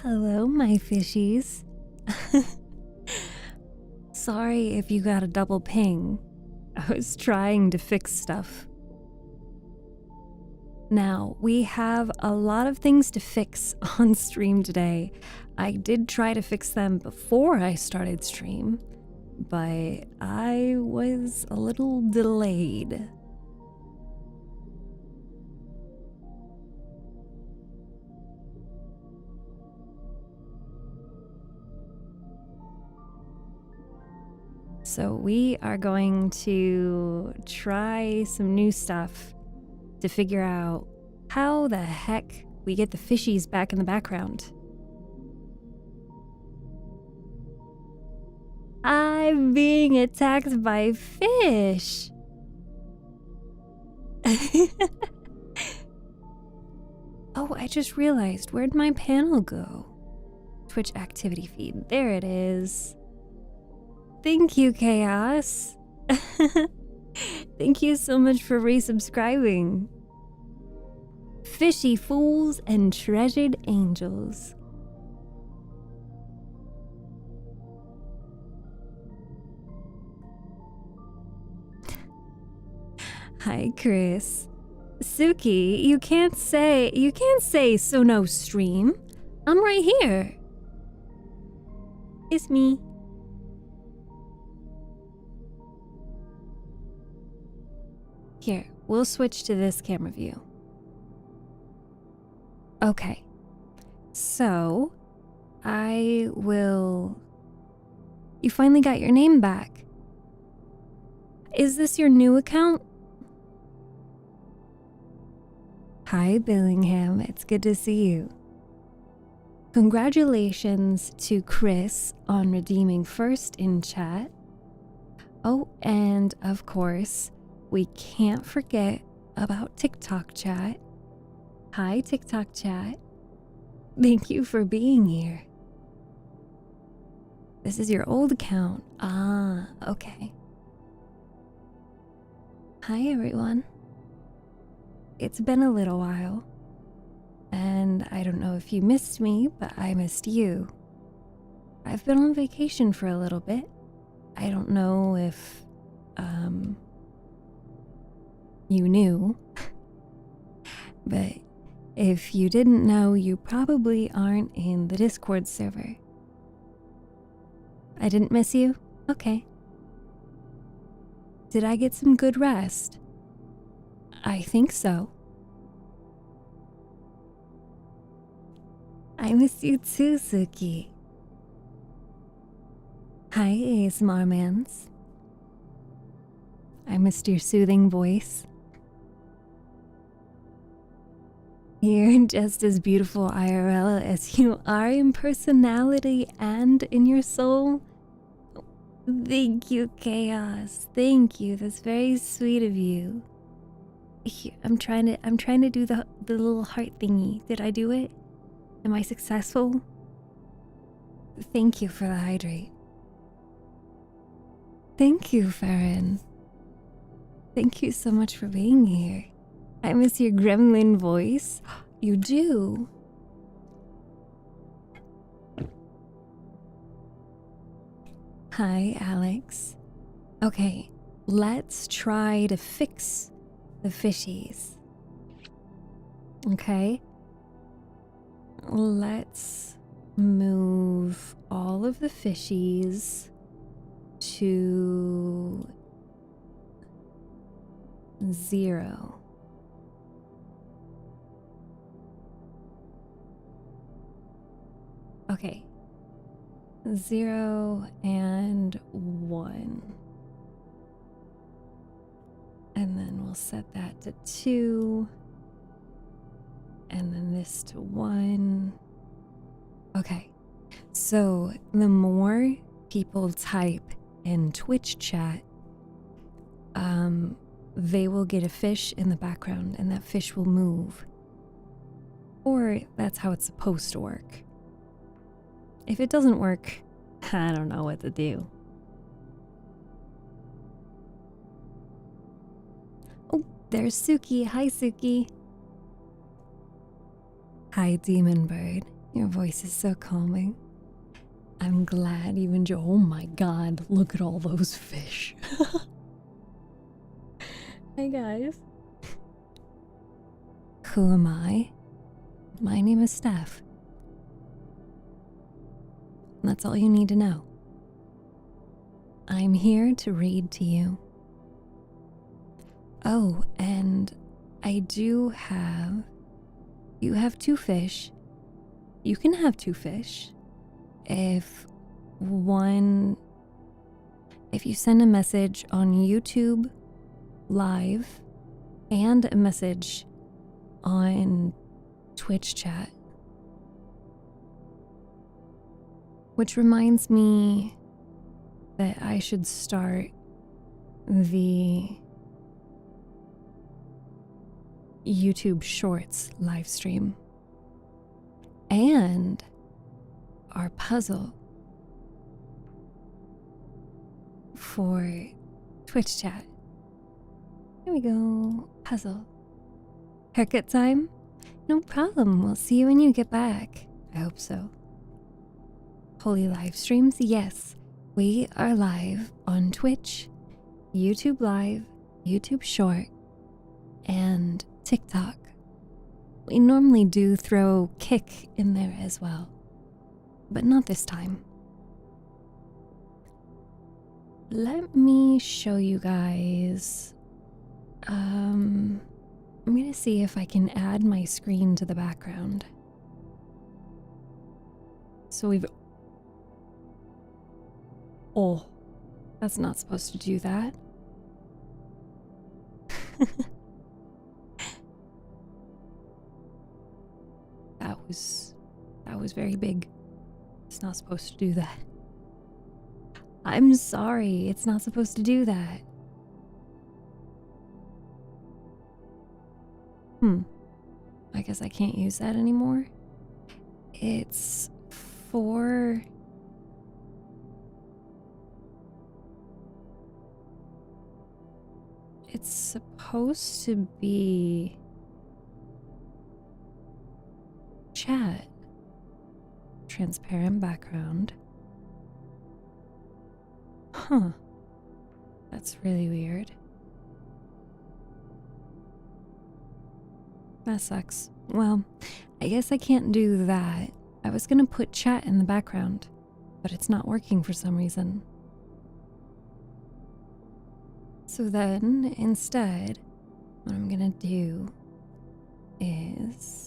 Hello, my fishies. Sorry if you got a double ping. I was trying to fix stuff. Now, we have a lot of things to fix on stream today. I did try to fix them before I started stream, but I was a little delayed. So we are going to try some new stuff to figure out how the heck we get the fishies back in the background. I'm being attacked by fish. Oh, I just realized, where'd my panel go? Twitch activity feed, there it is. Thank you, Chaos. Thank you so much for resubscribing. Fishy fools and treasured angels. Hi, Chris. Suki, you can't say so no stream. I'm right here. It's me. Here, we'll switch to this camera view. Okay. So, you finally got your name back. Is this your new account? Hi, Billingham. It's good to see you. Congratulations to Chris on redeeming first in chat. Oh, and of course, we can't forget about TikTok chat. Hi, TikTok chat. Thank you for being here. This is your old account. Ah, okay. Hi, everyone. It's been a little while, and I don't know if you missed me, but I missed you. I've been on vacation for a little bit. I don't know if, you knew, but if you didn't know, you probably aren't in the Discord server. I didn't miss you? Okay. Did I get some good rest? I think so. I miss you too, Suki. Hi, ASMR Mans. I missed your soothing voice. You're just as beautiful IRL as you are in personality and in your soul. Thank you, Chaos. Thank you. That's very sweet of you. Here, I'm trying to do the little heart thingy. Did I do it? Am I successful? Thank you for the hydrate. Thank you, Farron. Thank you so much for being here. I miss your gremlin voice. You do? Hi, Alex. Okay, let's try to fix the fishies. Okay? Let's move all of the fishies to 0. Okay. 0 and 1. And then we'll set that to 2. And then this to 1. Okay. So the more people type in Twitch chat, they will get a fish in the background and that fish will move. Or that's how it's supposed to work. If it doesn't work, I don't know what to do. Oh, there's Suki. Hi, Suki. Hi, Demon Bird. Your voice is so calming. I'm glad you enjoy. Oh my god, look at all those fish. Hey guys. Who am I? My name is Steph. That's all you need to know. I'm here to read to you. Oh, and I do have... You have 2 fish. You can have 2 fish. If you send a message on YouTube live and a message on Twitch chat. Which reminds me that I should start the YouTube Shorts live stream and our puzzle for Twitch chat. Here we go. Puzzle. Haircut time? No problem. We'll see you when you get back. I hope so. Holy live streams? Yes. We are live on Twitch, YouTube Live, YouTube Short, and TikTok. We normally do throw Kick in there as well, but not this time. Let me show you guys. I'm gonna see if I can add my screen to the background. So we've... Oh, that's not supposed to do that. That was very big. It's not supposed to do that. I'm sorry, it's not supposed to do that. I guess I can't use that anymore. It's for... It's supposed to be... chat. Transparent background. Huh. That's really weird. That sucks. Well, I guess I can't do that. I was gonna put chat in the background, but it's not working for some reason. So then, instead, what I'm gonna do is...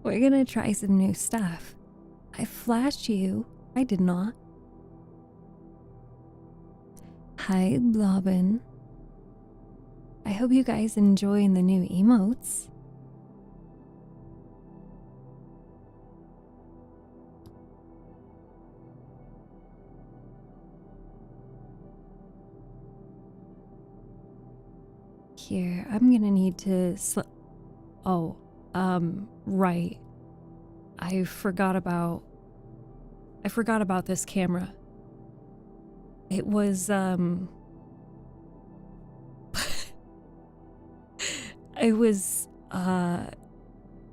we're gonna try some new stuff. I flashed you. I did not. Hi, Blobbin. I hope you guys enjoying the new emotes. Here, I'm gonna need to right. I forgot about this camera. It was, it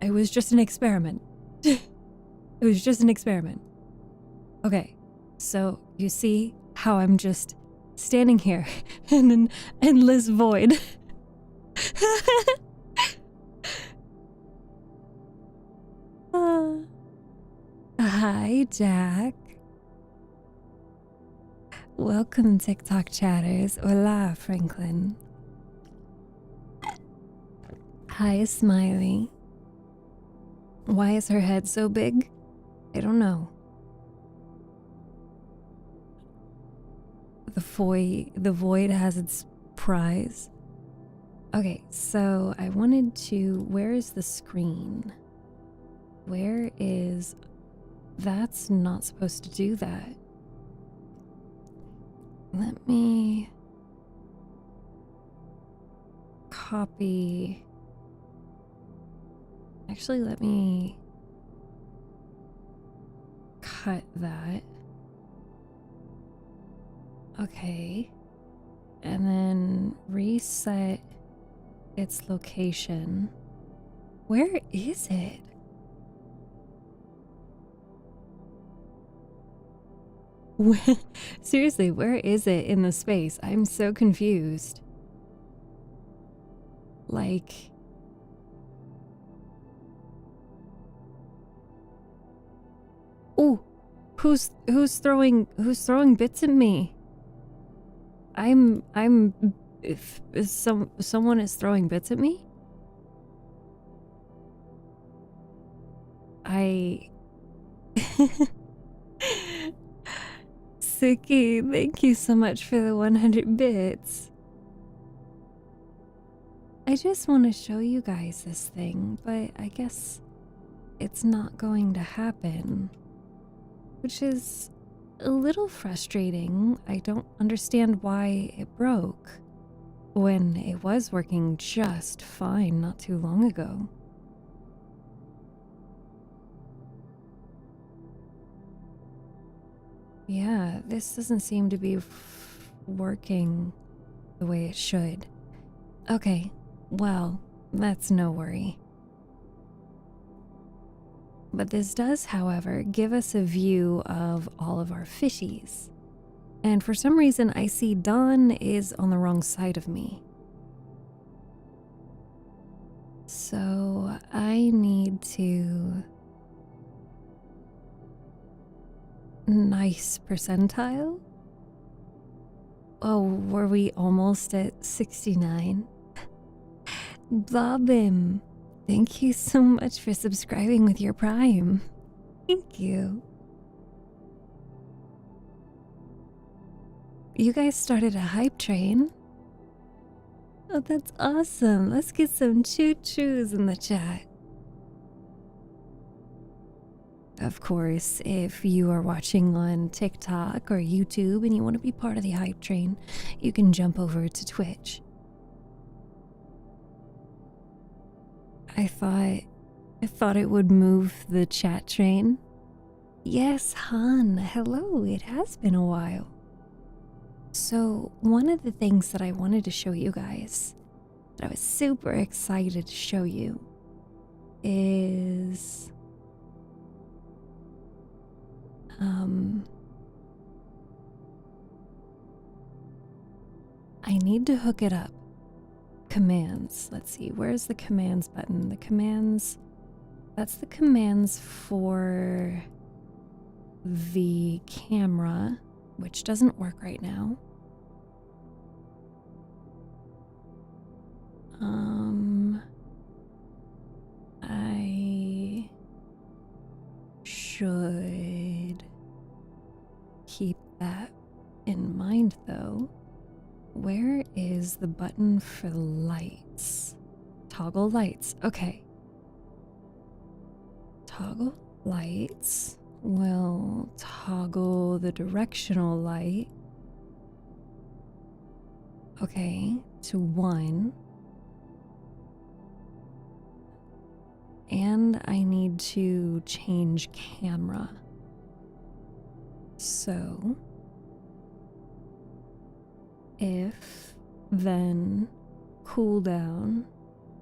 was just an experiment. It was just an experiment. Okay, so you see how I'm just standing here in an endless void. Hi, Jack. Welcome, TikTok chatters. Hola, Franklin. Hi, Smiley. Why is her head so big? I don't know. The void has its prize. Okay, so I wanted to... Where is the screen? Where is... That's not supposed to do that. Let me... copy... Actually, let me... cut that. Okay. and then reset its location. Where is it? Seriously, where is it in the space? I'm so confused. Like, oh, who's throwing bits at me? If someone is throwing bits at me? Suki, thank you so much for the 100 bits. I just want to show you guys this thing, but I guess it's not going to happen, which is a little frustrating. I don't understand why it broke when it was working just fine not too long ago. Yeah, this doesn't seem to be working the way it should. Okay, well, that's no worry. But this does, however, give us a view of all of our fishies. And for some reason, I see Dawn is on the wrong side of me. So I need to... Nice percentile? Oh, were we almost at 69? Bobbim, thank you so much for subscribing with your Prime. Thank you. You guys started a hype train? Oh, that's awesome. Let's get some choo-choos in the chat. Of course, if you are watching on TikTok or YouTube and you want to be part of the hype train, you can jump over to Twitch. I thought it would move the chat train. Yes, Han. Hello. It has been a while. So, one of the things that I wanted to show you guys, that I was super excited to show you, is I need to hook it up. Commands. Let's see, where's the commands button? The commands, that's the commands for the camera, which doesn't work right now. I should keep that in mind though. Where is the button for lights? Toggle lights. Okay. Toggle lights will toggle the directional light. Okay, to 1. And I need to change camera. So, if, then, cooldown,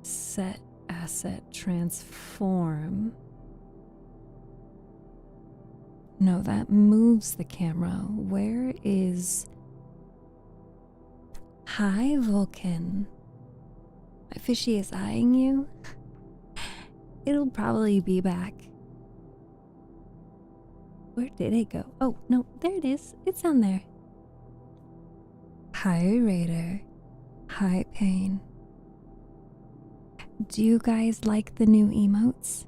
set asset transform. No, that moves the camera. Where is... Hi, Vulcan. My fishy is eyeing you. It'll probably be back. Where did it go? Oh, no, there it is. It's on there. Hi, Raider. Hi, Pain. Do you guys like the new emotes?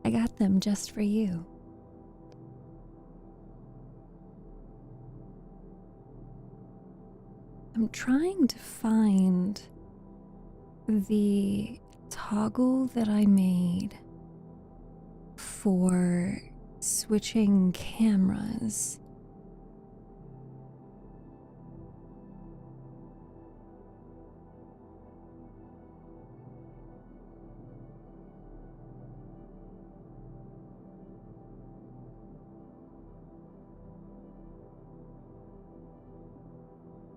I got them just for you. I'm trying to find the toggle that I made for switching cameras.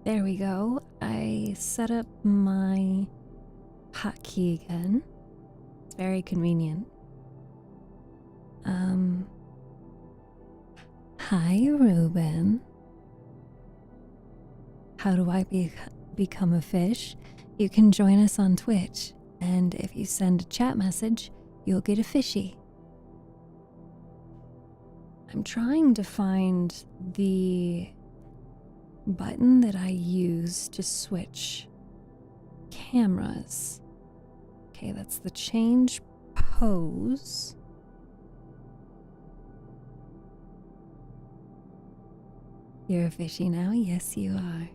There we go. I set up my hotkey again. It's very convenient. Hi, Ruben. How do I become a fish? You can join us on Twitch, and if you send a chat message, you'll get a fishy. I'm trying to find the button that I use to switch cameras. Okay, that's the change pose. You're a fishy now? Yes, you are.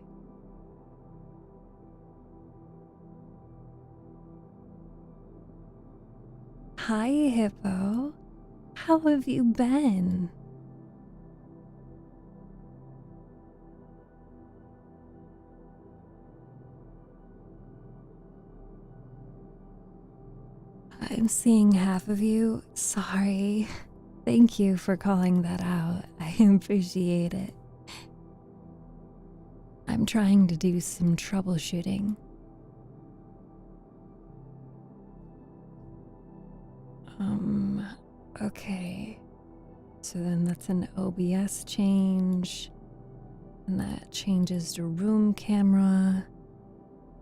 Hi, Hippo. How have you been? I'm seeing half of you. Sorry. Thank you for calling that out. I appreciate it. I'm trying to do some troubleshooting. Okay. So then that's an OBS change. And that changes to room camera.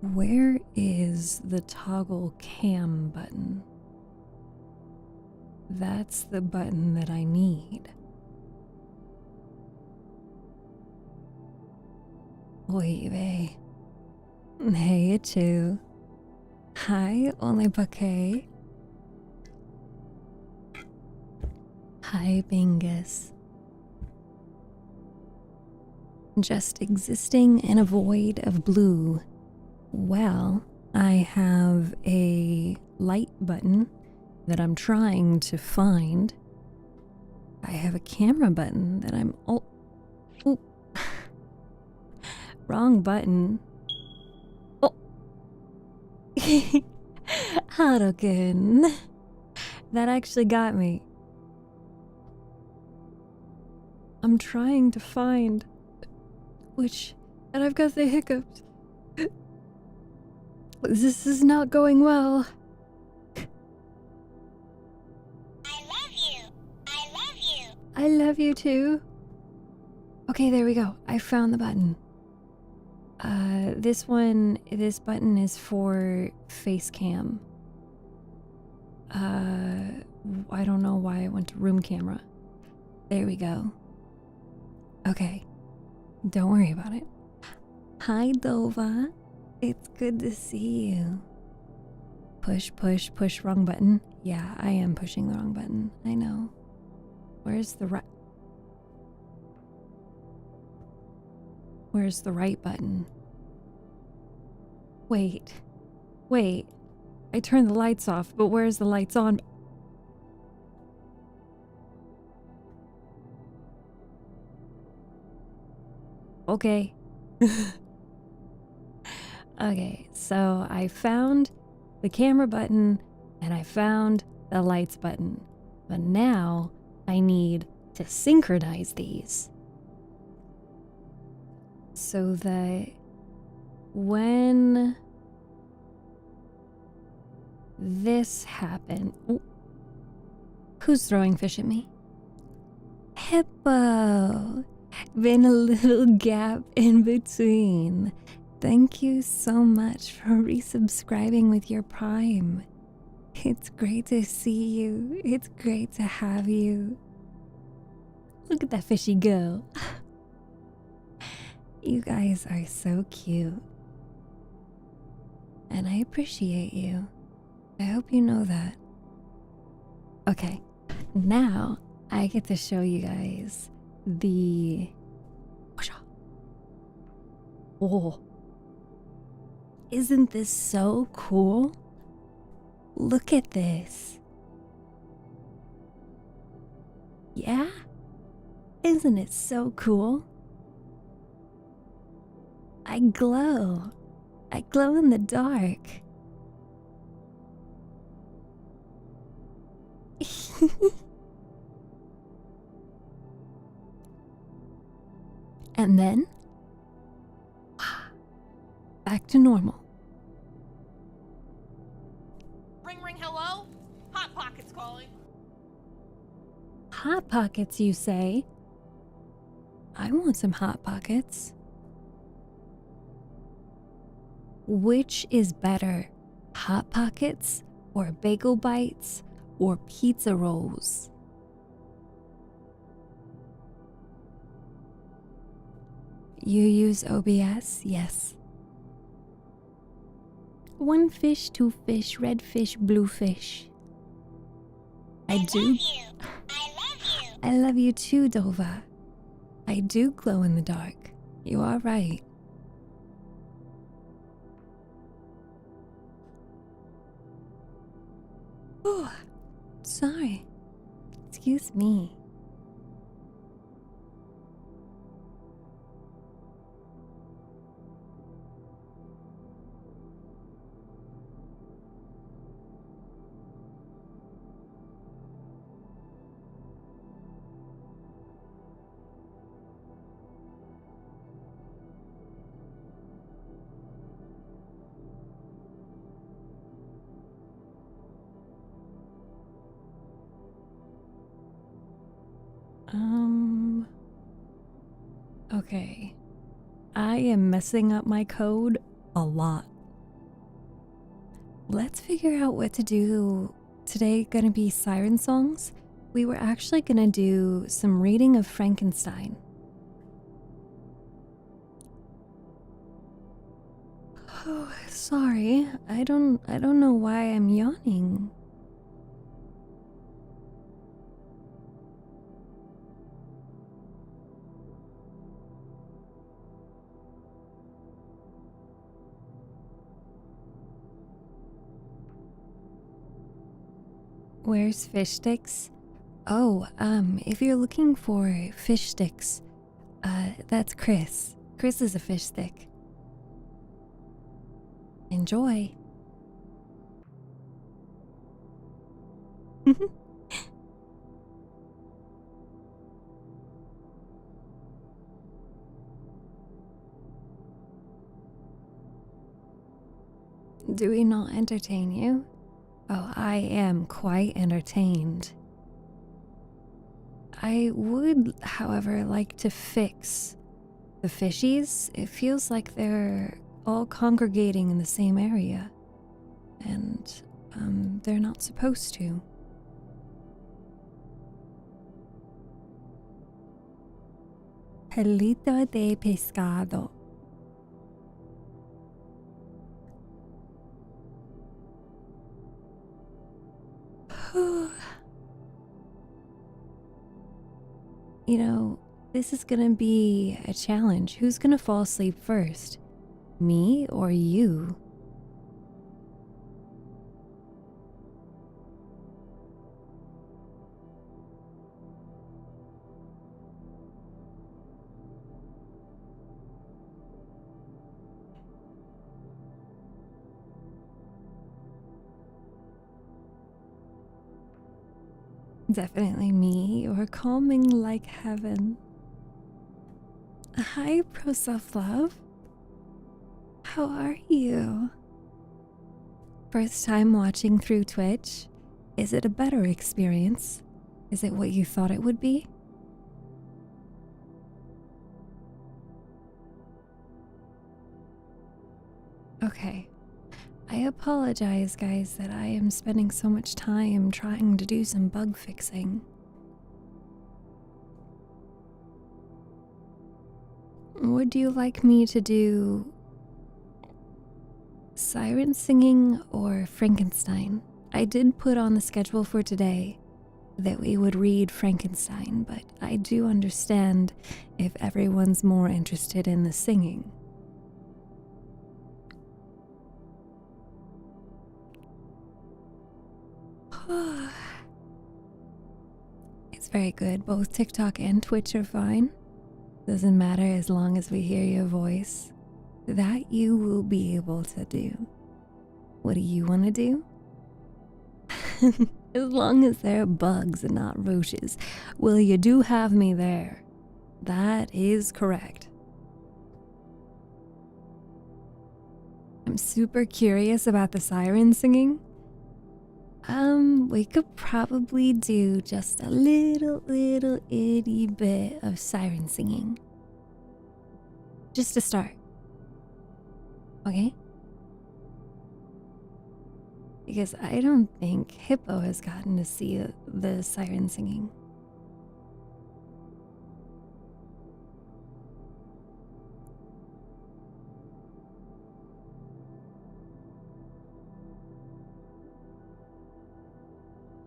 Where is the toggle cam button? That's the button that I need. Oye. Hey, too. Hi, Only Bouquet. Hi, Bingus. Just existing in a void of blue. Well, I have a light button that I'm trying to find. I have a camera button that I'm... Oh. Wrong button. Oh. Haruken. That actually got me. I'm trying to find which... And I've got the hiccups. This is not going well. I love you. I love you. I love you too. Okay, there we go. I found the button. This button is for face cam. I don't know why I went to room camera. There we go. Okay. Don't worry about it. Hi, Dova. It's good to see you. Push, push, push wrong button. Yeah, I am pushing the wrong button. I know. Where's the right... Where's the right button? Wait. I turned the lights off, but where's the lights on? Okay. Okay, so I found the camera button and I found the lights button. But now I need to synchronize these so that when this happened... Ooh. Who's throwing fish at me? Hippo! Been a little gap in between. Thank you so much for resubscribing with your Prime. It's great to see you. It's great to have you. Look at that fishy go. You guys are so cute. And I appreciate you. I hope you know that. Okay, now I get to show you guys the... Oh. Isn't this so cool? Look at this. Yeah? Isn't it so cool? I glow. I glow in the dark. And then... back to normal. Ring, ring, hello? Hot Pockets calling. Hot Pockets, you say? I want some Hot Pockets. Which is better, Hot Pockets or Bagel Bites or pizza rolls? You use OBS? Yes. One fish, two fish, red fish, blue fish. I do. love you. I love you. I love you too, Dova. I do glow in the dark. You are right. Oh, sorry. Excuse me. Okay. I am messing up my code a lot. Let's figure out what to do. Today gonna be siren songs. We were actually gonna do some reading of Frankenstein. Oh, sorry. I don't know why I'm yawning. Where's fish sticks? Oh, if you're looking for fish sticks, that's Chris. Chris is a fish stick. Enjoy. Do we not entertain you? Oh, I am quite entertained. I would, however, like to fix the fishies. It feels like they're all congregating in the same area, and they're not supposed to. Pelito de pescado. You know, this is gonna be a challenge. Who's gonna fall asleep first? Me or you? Definitely me. You're calming like heaven. Hi, Pro Self Love. How are you? First time watching through Twitch? Is it a better experience? Is it what you thought it would be? Okay. I apologize, guys, that I am spending so much time trying to do some bug fixing. Would you like me to do siren singing or Frankenstein? I did put on the schedule for today that we would read Frankenstein, but I do understand if everyone's more interested in the singing. It's very good. Both TikTok and Twitch are fine. Doesn't matter as long as we hear your voice. That you will be able to do. What do you want to do? As long as they're bugs and not roaches. Well, you do have me there. That is correct. I'm super curious about the siren singing. We could probably do just a little itty bit of siren singing. Just to start. Okay? Because I don't think Hippo has gotten to see the siren singing.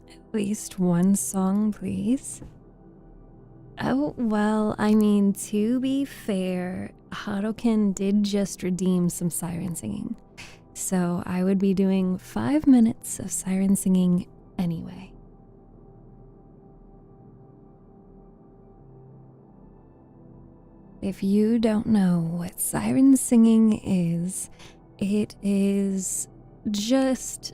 At least one song, please. Oh, well, I mean, to be fair, Haruken did just redeem some siren singing. So I would be doing 5 minutes of siren singing anyway. If you don't know what siren singing is, it is just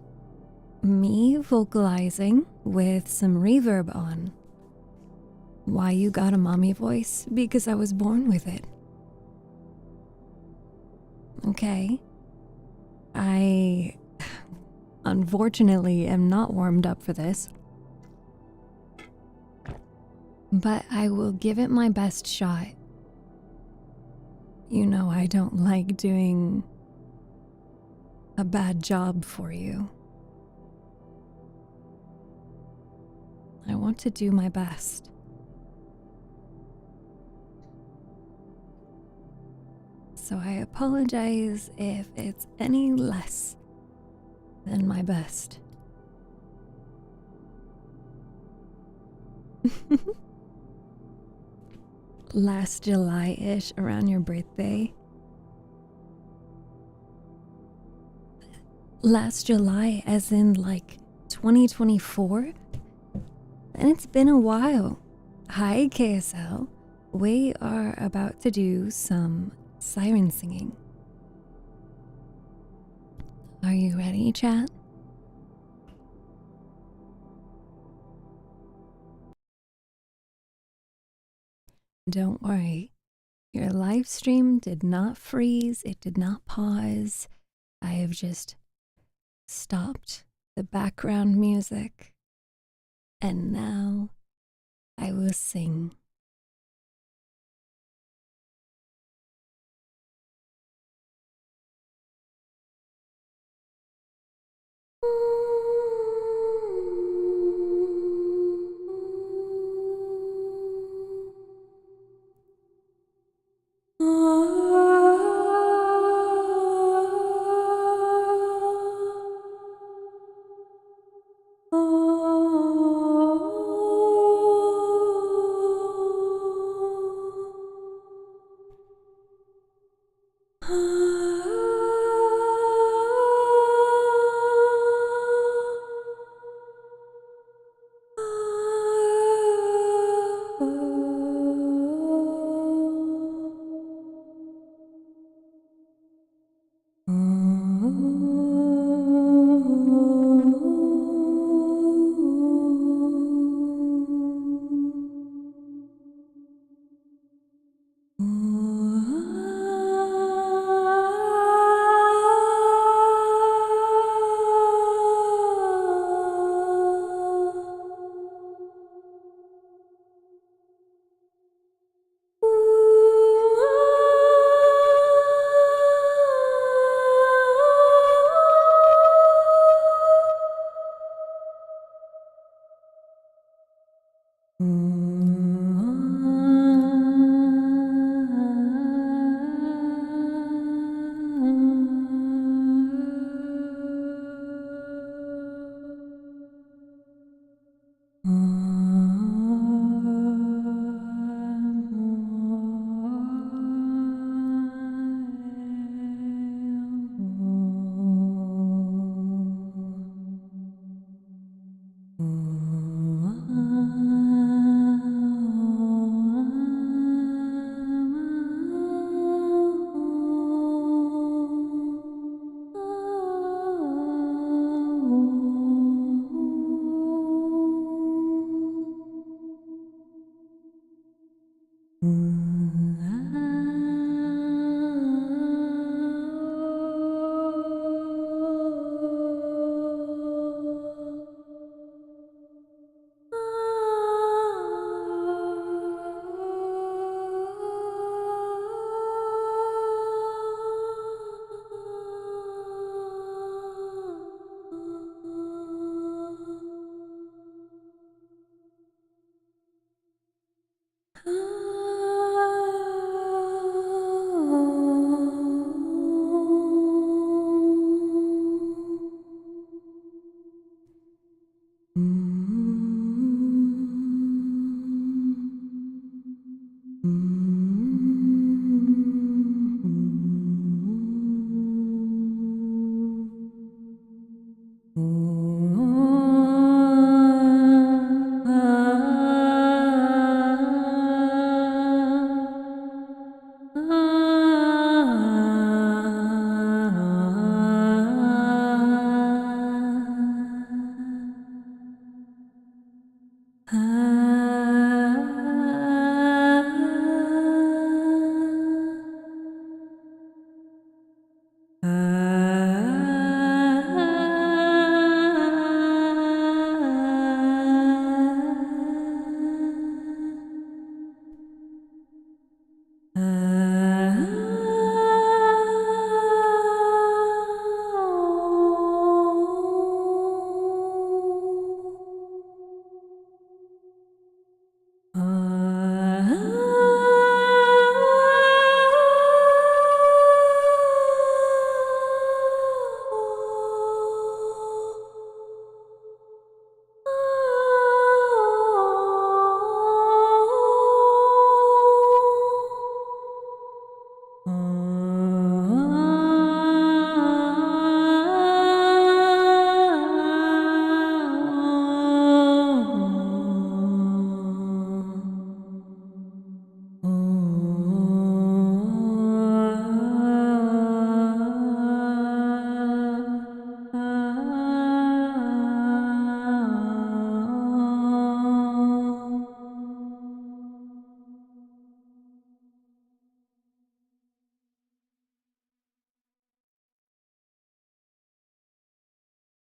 me vocalizing with some reverb on. Why you got a mommy voice? Because I was born with it. Okay. I unfortunately am not warmed up for this. But I will give it my best shot. You know I don't like doing a bad job for you. I want to do my best. So I apologize if it's any less than my best. Last July-ish, around your birthday. Last July, as in like 2024? And it's been a while. Hi, KSL. We are about to do some siren singing. Are you ready, chat? Don't worry. Your live stream did not freeze, it did not pause. I have just stopped the background music, and now I will sing.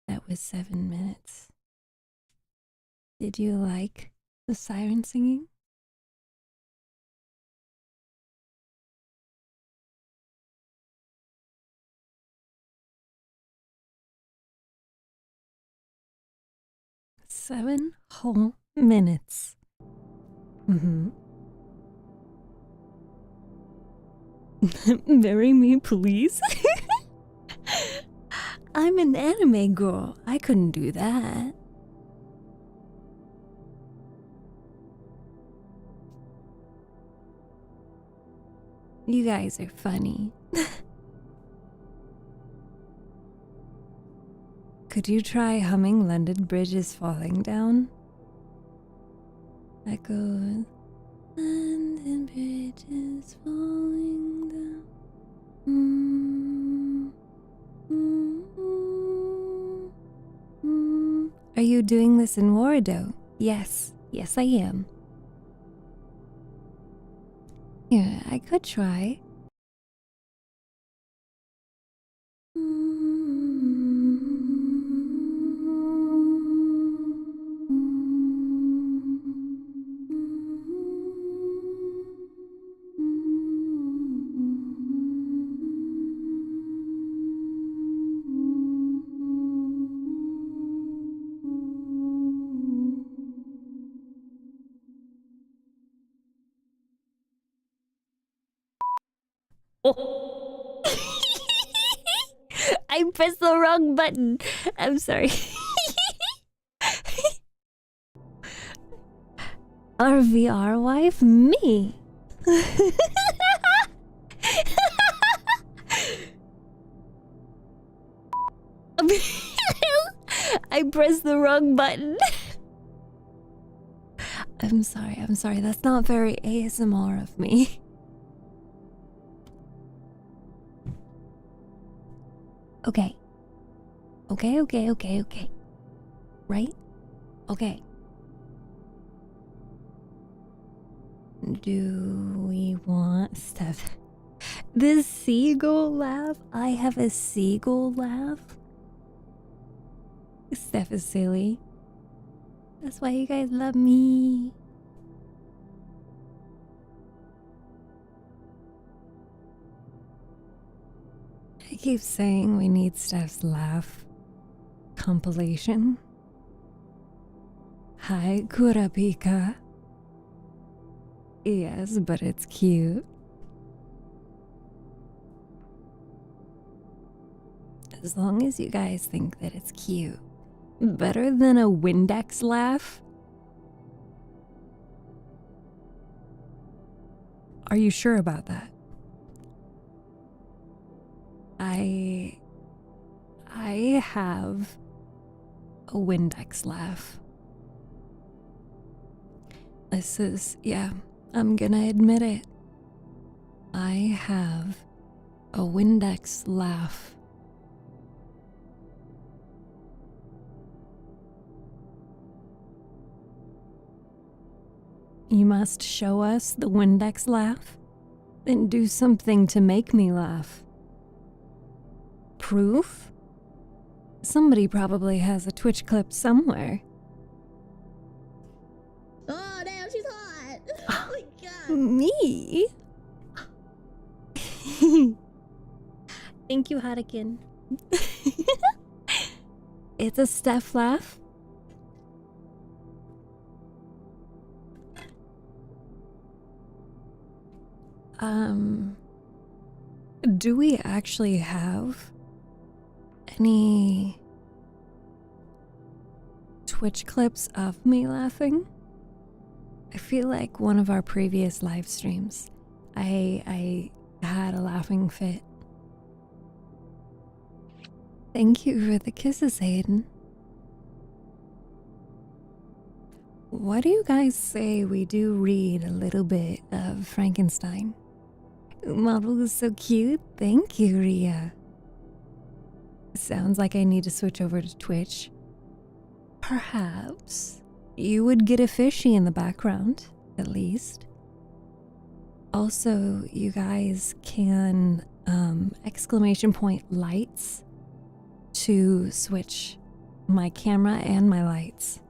That was 7 minutes. Did you like the siren singing? Seven whole minutes. Marry me, please? I'm an anime girl. I couldn't do that. You guys are funny. Could you try humming London Bridge is Falling Down? That goes, London Bridge is falling down. Are you doing this in Wardo? Yes, yes I am. Yeah, I could try. Oh. I pressed the wrong button. I'm sorry. Our VR wife? Me. I pressed the wrong button. I'm sorry. That's not very ASMR of me. Okay. Right? Okay. Do we want Steph? This seagull laugh? I have a seagull laugh? Steph is silly. That's why you guys love me. I keep saying we need Steph's laugh compilation. Hi, Kurapika. Yes, but it's cute. As long as you guys think that it's cute. Better than a Windex laugh? Are you sure about that? I have a Windex laugh. This is, yeah, I'm gonna admit it. I have a Windex laugh. You must show us the Windex laugh, then do something to make me laugh. Proof? Somebody probably has a Twitch clip somewhere. Oh, damn, she's hot. Oh my god. Me? Thank you, Hadakin. It's a Steph laugh. Do we actually have any Twitch clips of me laughing? I feel like one of our previous live streams, I had a laughing fit. Thank you for the kisses, Hayden. What do you guys say we do read a little bit of Frankenstein? Model is so cute. Thank you, Ria. Sounds like I need to switch over to Twitch. Perhaps you would get a fishy in the background, at least. Also, you guys can exclamation point lights to switch my camera and my lights.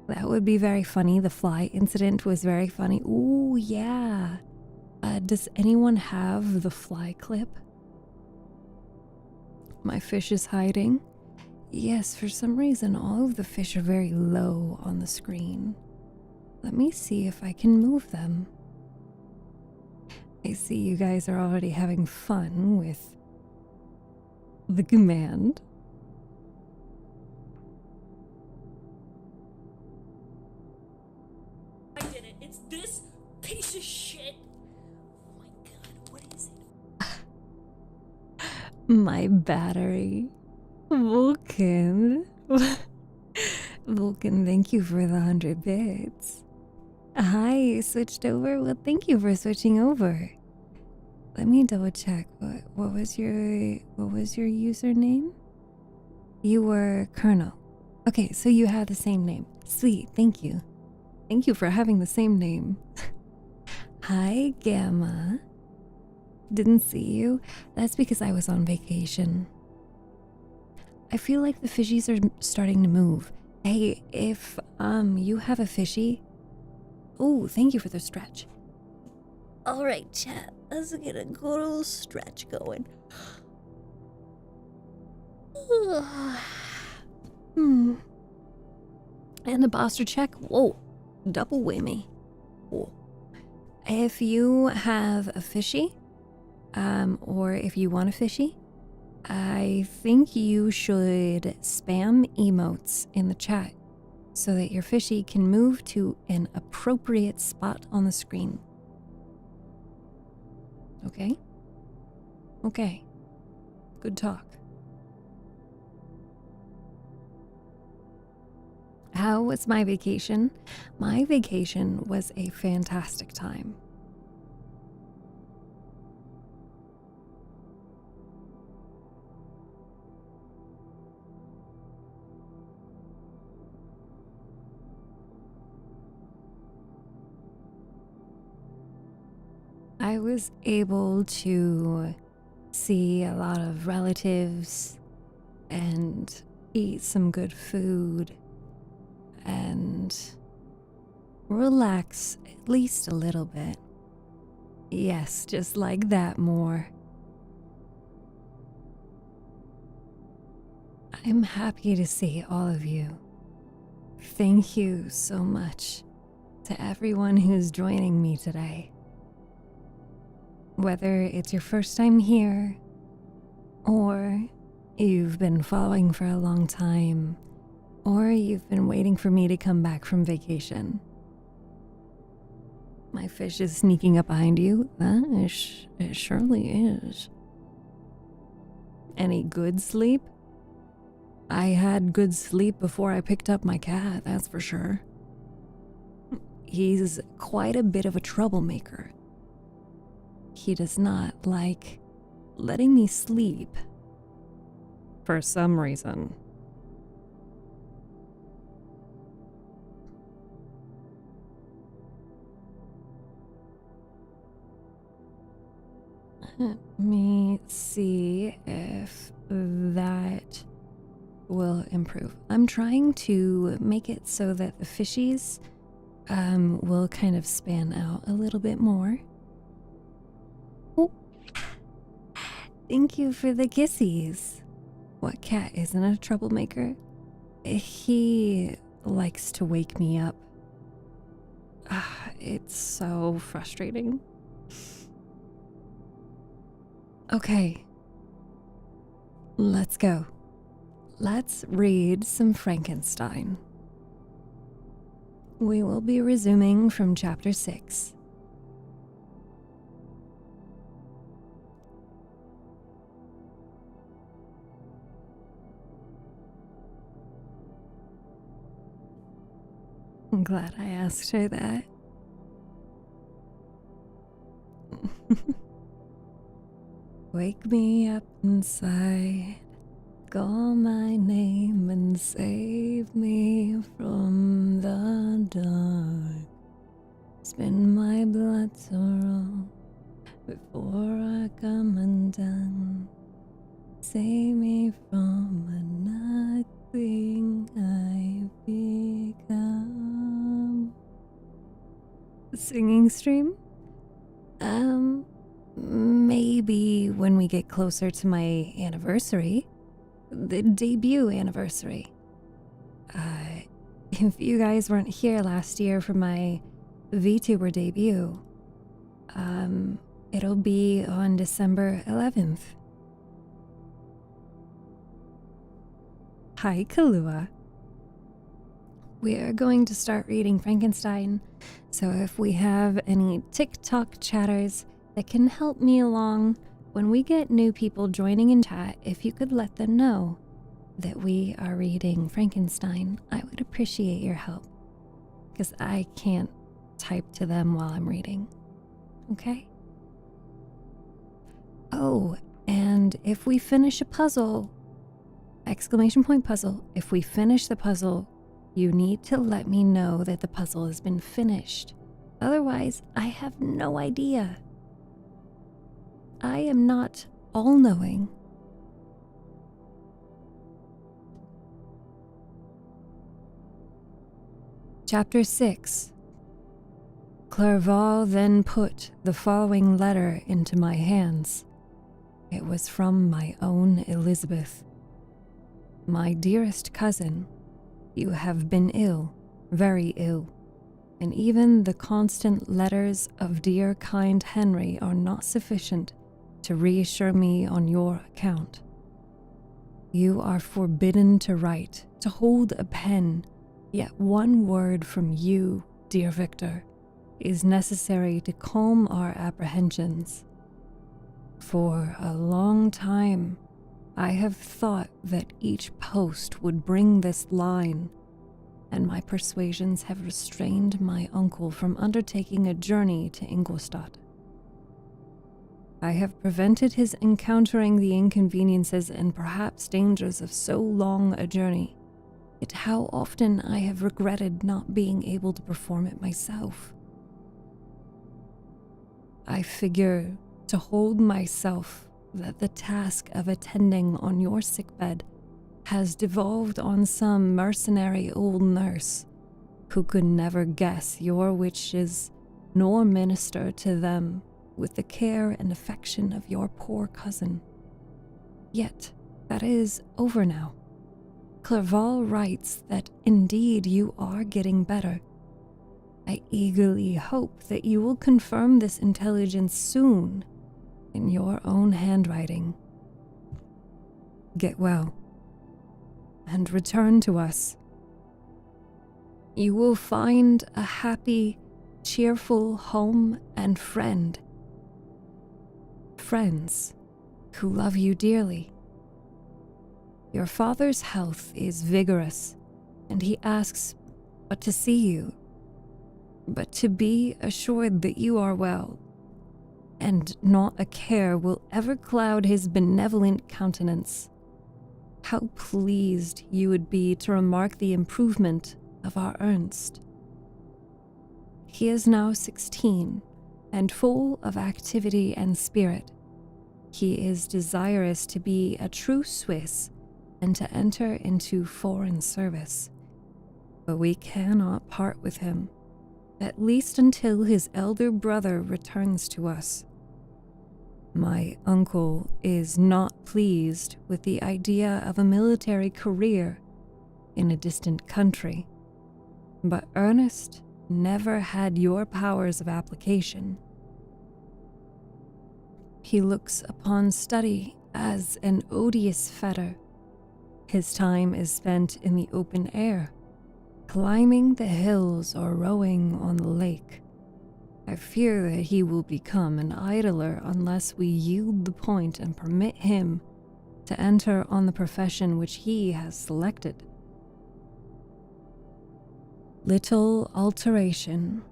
That would be very funny. The fly incident was very funny. Ooh, yeah. Does anyone have the fly clip? My fish is hiding. Yes, for some reason, all of the fish are very low on the screen. Let me see if I can move them. I see you guys are already having fun with the command. I did it. It's this piece of shit. Oh my god, what is it? My battery. Vulcan. Vulcan, thank you for the 100 bits. Hi, switched over? Well, thank you for switching over. Let me double check. What was your username? You were Colonel. Okay, so you have the same name. Sweet, thank you. Thank you for having the same name. Hi, Gamma. Didn't see you. That's because I was on vacation. I feel like the fishies are starting to move. Hey, if you have a fishy. Oh, thank you for the stretch. All right, chat. Let's get a good old stretch going. And a posture check. Whoa, double whammy. Whoa. If you have a fishy, or if you want a fishy, I think you should spam emotes in the chat so that your fishy can move to an appropriate spot on the screen. Okay? Okay. Good talk. How was my vacation? My vacation was a fantastic time. I was able to see a lot of relatives and eat some good food and relax at least a little bit. Yes, just like that more. I'm happy to see all of you. Thank you so much to everyone who's joining me today. Whether it's your first time here, or you've been following for a long time, or you've been waiting for me to come back from vacation. My fish is sneaking up behind you. It surely is. Any good sleep? I had good sleep before I picked up my cat, that's for sure. He's quite a bit of a troublemaker. He does not like letting me sleep. For some reason. Let me see if that will improve. I'm trying to make it so that the fishies will kind of span out a little bit more. Oh. Thank you for the kissies. What cat isn't a troublemaker? He likes to wake me up. It's so frustrating. Okay. Let's go. Let's read some Frankenstein. We will be resuming from chapter 6. I'm glad I asked her that. Wake me up inside, call my name and save me from the dark. Spin my blood so raw before I come undone. Save me from nothing I've become. Singing stream? Maybe when we get closer to my anniversary, the debut anniversary. If you guys weren't here last year for my VTuber debut, it'll be on December 11th. Hi, Kalua. We are going to start reading Frankenstein, so if we have any TikTok chatters that can help me along when we get new people joining in chat, if you could let them know that we are reading Frankenstein, I would appreciate your help, because I can't type to them while I'm reading. Okay? Oh, and if we finish a puzzle, exclamation point puzzle, if we finish the puzzle, you need to let me know that the puzzle has been finished. Otherwise, I have no idea. I am not all-knowing. Chapter 6. Clerval then put the following letter into my hands. It was from my own Elizabeth. My dearest cousin, you have been ill, very ill, and even the constant letters of dear kind Henry are not sufficient to reassure me on your account. You are forbidden to write, to hold a pen, yet one word from you, dear Victor, is necessary to calm our apprehensions. For a long time, I have thought that each post would bring this line, and my persuasions have restrained my uncle from undertaking a journey to Ingolstadt. I have prevented his encountering the inconveniences and perhaps dangers of so long a journey, yet how often I have regretted not being able to perform it myself. I figure to hold myself that the task of attending on your sickbed has devolved on some mercenary old nurse who could never guess your wishes nor minister to them with the care and affection of your poor cousin. Yet, that is over now. Clerval writes that indeed you are getting better. I eagerly hope that you will confirm this intelligence soon in your own handwriting. Get well and return to us. You will find a happy, cheerful home and friends who love you dearly. Your father's health is vigorous, and he asks but to see you, but to be assured that you are well, and not a care will ever cloud his benevolent countenance. How pleased you would be to remark the improvement of our Ernst. He is now 16 and full of activity and spirit. He is desirous to be a true Swiss and to enter into foreign service. But we cannot part with him, at least until his elder brother returns to us. My uncle is not pleased with the idea of a military career in a distant country, but Ernest never had your powers of application. He looks upon study as an odious fetter. His time is spent in the open air, climbing the hills or rowing on the lake. I fear that he will become an idler unless we yield the point and permit him to enter on the profession which he has selected. Little alteration,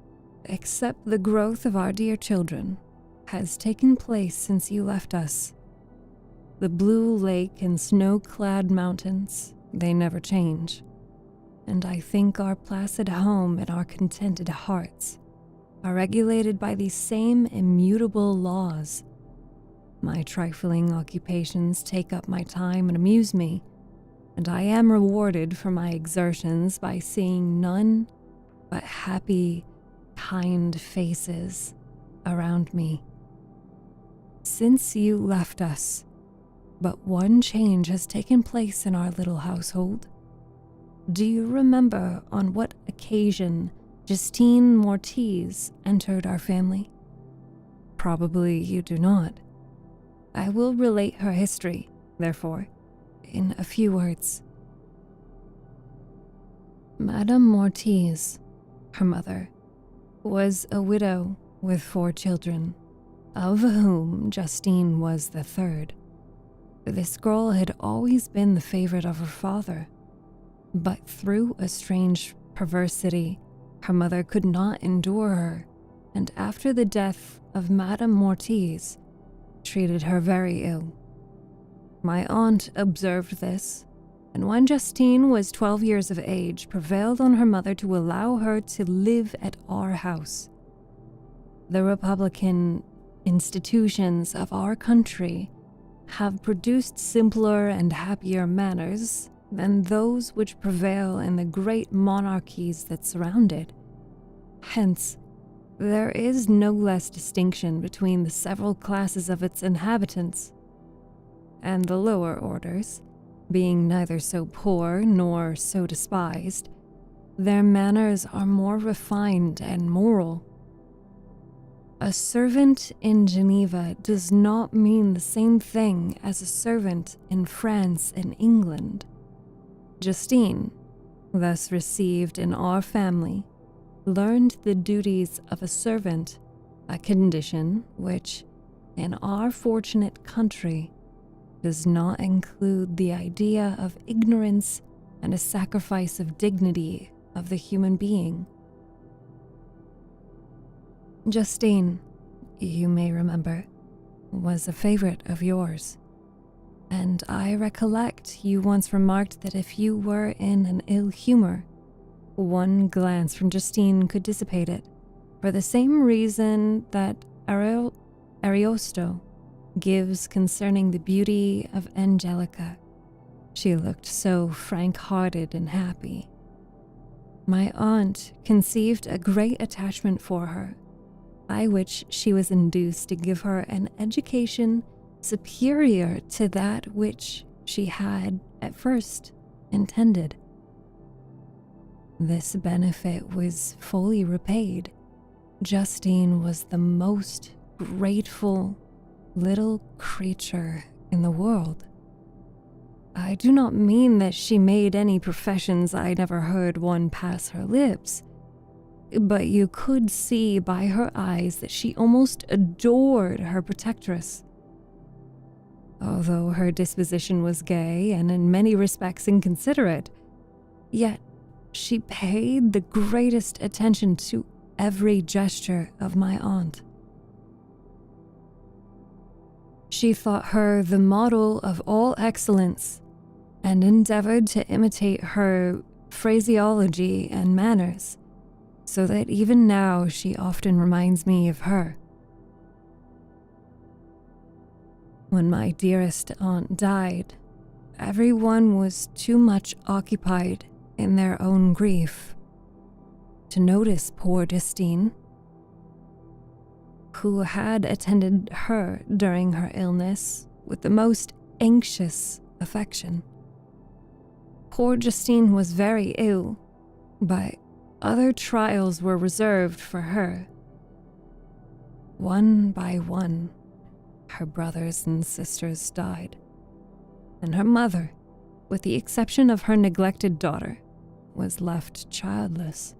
except the growth of our dear children, has taken place since you left us. The blue lake and snow-clad mountains, they never change, and I think our placid home and our contented hearts are regulated by these same immutable laws. My trifling occupations take up my time and amuse me, and I am rewarded for my exertions by seeing none but happy, kind faces around me. Since you left us, but one change has taken place in our little household. Do you remember on what occasion Justine Mortiz entered our family? Probably you do not. I will relate her history, therefore, in a few words. Madame Mortiz, her mother, was a widow with 4 children, of whom Justine was the third. This girl had always been the favorite of her father, but through a strange perversity, her mother could not endure her, and after the death of Madame Mortiz, treated her very ill. My aunt observed this, and when Justine was 12 years of age, prevailed on her mother to allow her to live at our house. The Republican institutions of our country have produced simpler and happier manners than those which prevail in the great monarchies that surround it. Hence, there is no less distinction between the several classes of its inhabitants, and the lower orders, being neither so poor nor so despised, their manners are more refined and moral. A servant in Geneva does not mean the same thing as a servant in France and England. Justine, thus received in our family, learned the duties of a servant, a condition which, in our fortunate country, does not include the idea of ignorance and a sacrifice of dignity of the human being. Justine, you may remember, was a favorite of yours, and I recollect you once remarked that if you were in an ill humor, one glance from Justine could dissipate it, for the same reason that Ariosto gives concerning the beauty of Angelica. She looked so frank-hearted and happy. My aunt conceived a great attachment for her, by which she was induced to give her an education superior to that which she had at first intended. This benefit was fully repaid. Justine was the most grateful little creature in the world. I do not mean that she made any professions I never heard one pass her lips, but you could see by her eyes that she almost adored her protectress. Although her disposition was gay and in many respects inconsiderate, yet she paid the greatest attention to every gesture of my aunt. She thought her the model of all excellence and endeavored to imitate her phraseology and manners, so that even now she often reminds me of her. When my dearest aunt died, everyone was too much occupied in their own grief to notice poor Justine, who had attended her during her illness with the most anxious affection. Poor Justine was very ill, but other trials were reserved for her. One by one, her brothers and sisters died, and her mother, with the exception of her neglected daughter, was left childless.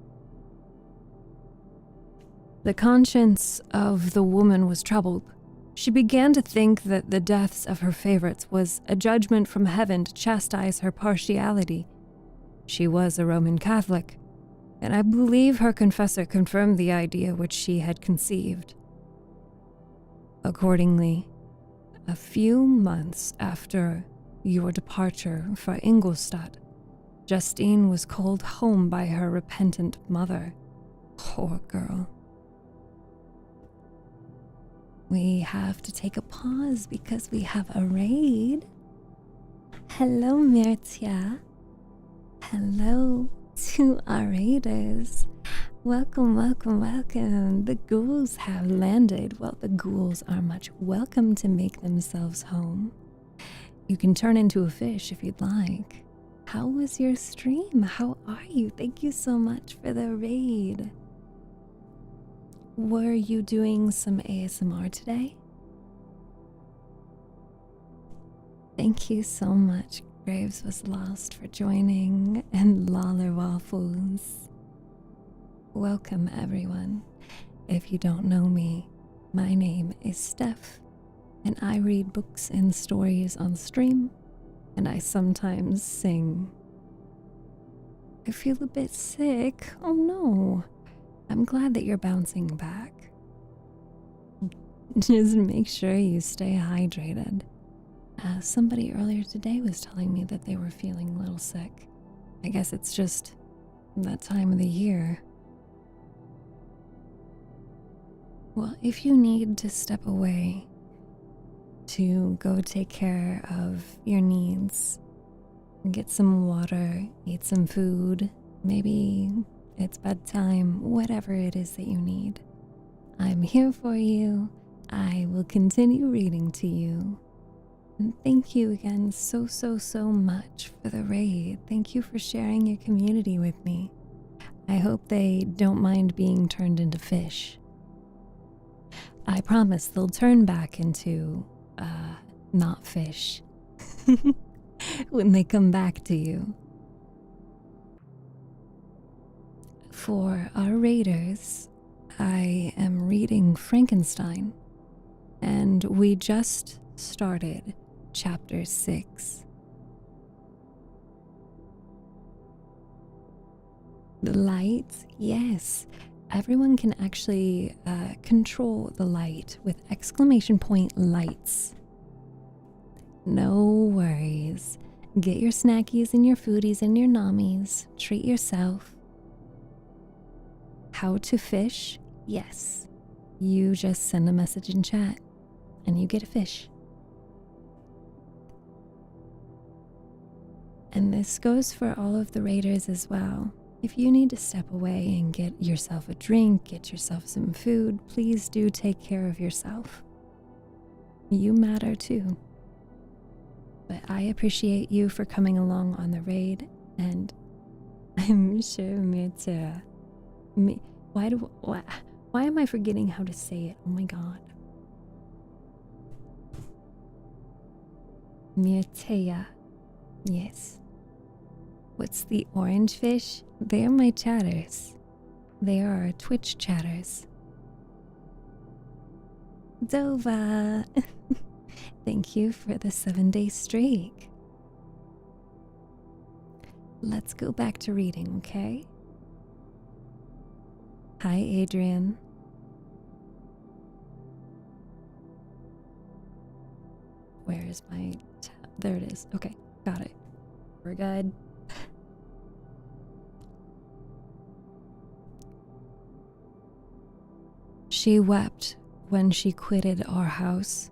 The conscience of the woman was troubled. She began to think that the deaths of her favorites was a judgment from heaven to chastise her partiality. She was a Roman Catholic, and I believe her confessor confirmed the idea which she had conceived. Accordingly, a few months after your departure for Ingolstadt, Justine was called home by her repentant mother. Poor girl. We have to take a pause because we have a raid. Hello, Mirtia. Hello to our raiders. Welcome, welcome, welcome. The ghouls have landed. Well, the ghouls are much welcome to make themselves home. You can turn into a fish if you'd like. How was your stream? How are you? Thank you so much for the raid. Were you doing some ASMR today? Thank you so much, Graves Was Lost, for joining, and Lawler Waffles. Welcome, everyone. If you don't know me, my name is Steph, and I read books and stories on stream, and I sometimes sing. I feel a bit sick. Oh no. I'm glad that you're bouncing back. Just make sure you stay hydrated. Somebody earlier today was telling me that they were feeling a little sick. I guess it's just that time of the year. Well, if you need to step away to go take care of your needs, get some water, eat some food, maybe it's bedtime, whatever it is that you need, I'm here for you. I will continue reading to you. And thank you again so much for the raid. Thank you for sharing your community with me. I hope they don't mind being turned into fish. I promise they'll turn back into, not fish when they come back to you. For our raiders, I am reading Frankenstein, and we just started chapter 6. The light, yes. Everyone can actually control the light with exclamation point lights. No worries. Get your snackies and your foodies and your nommies. Treat yourself. How to fish? Yes. You just send a message in chat and you get a fish. And this goes for all of the raiders as well. If you need to step away and get yourself a drink, get yourself some food, please do take care of yourself. You matter too. But I appreciate you for coming along on the raid, and I'm sure Mirtera. Why am I forgetting how to say it? Oh my god. Mirtea. Yes. What's the orange fish? They are my chatters. They are our Twitch chatters. Dova. Thank you for the 7-day streak. Let's go back to reading, okay? Hi, Adrian. Where is my tab? There it is. Okay, got it. We're good. She wept when she quitted our house.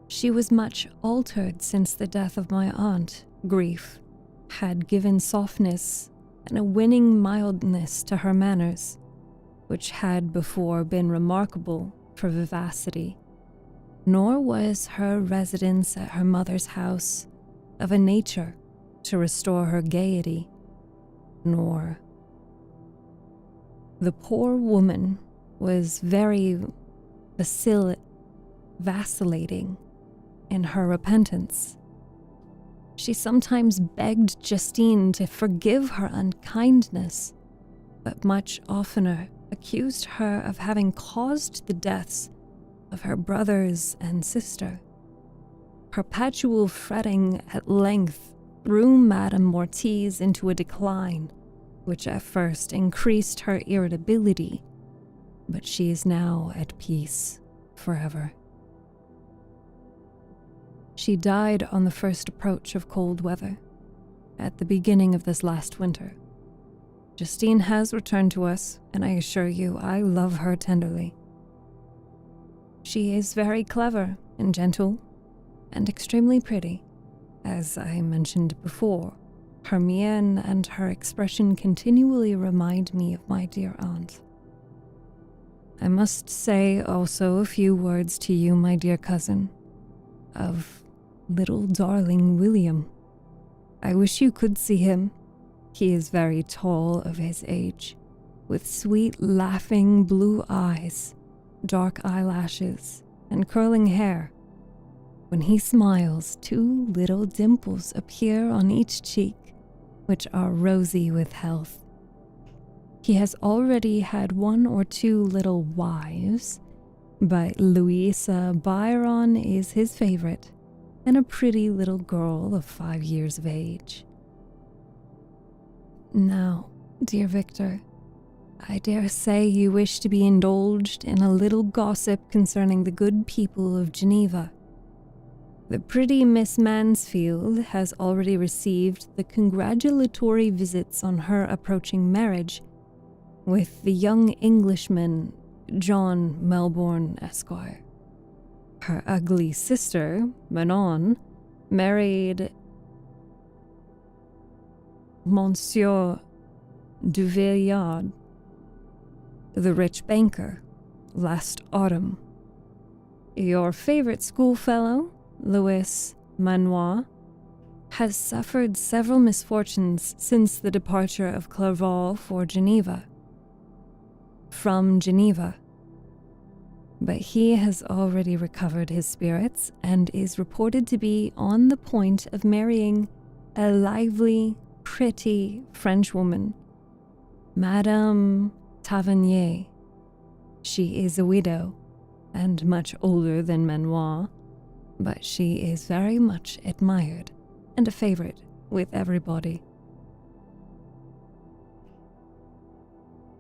She was much altered since the death of my aunt. Grief had given softness and a winning mildness to her manners, which had before been remarkable for vivacity. Nor was her residence at her mother's house of a nature to restore her gaiety, nor. The poor woman was very vacillating in her repentance. She sometimes begged Justine to forgive her unkindness, but much oftener accused her of having caused the deaths of her brothers and sister. Perpetual fretting at length threw Madame Mortiz into a decline, which at first increased her irritability, but she is now at peace forever. She died on the first approach of cold weather, at the beginning of this last winter. Justine has returned to us, and I assure you I love her tenderly. She is very clever and gentle, and extremely pretty. As I mentioned before, her mien and her expression continually remind me of my dear aunt. I must say also a few words to you, my dear cousin, of little darling William. I wish you could see him. He is very tall of his age, with sweet, laughing blue eyes, dark eyelashes, and curling hair. When he smiles, 2 little dimples appear on each cheek, which are rosy with health. He has already had 1 or 2 little wives, but Louisa Byron is his favorite, and a pretty little girl of 5 years of age. Now, dear Victor, I dare say you wish to be indulged in a little gossip concerning the good people of Geneva. The pretty Miss Mansfield has already received the congratulatory visits on her approaching marriage with the young Englishman John Melbourne, Esquire. Her ugly sister, Manon, married Monsieur Duvillard, the rich banker, last autumn. Your favorite schoolfellow, Louis Manoir, has suffered several misfortunes since the departure of Clerval from Geneva. But he has already recovered his spirits and is reported to be on the point of marrying a lively, pretty Frenchwoman, Madame Tavernier. She is a widow and much older than Manoir, but she is very much admired and a favorite with everybody.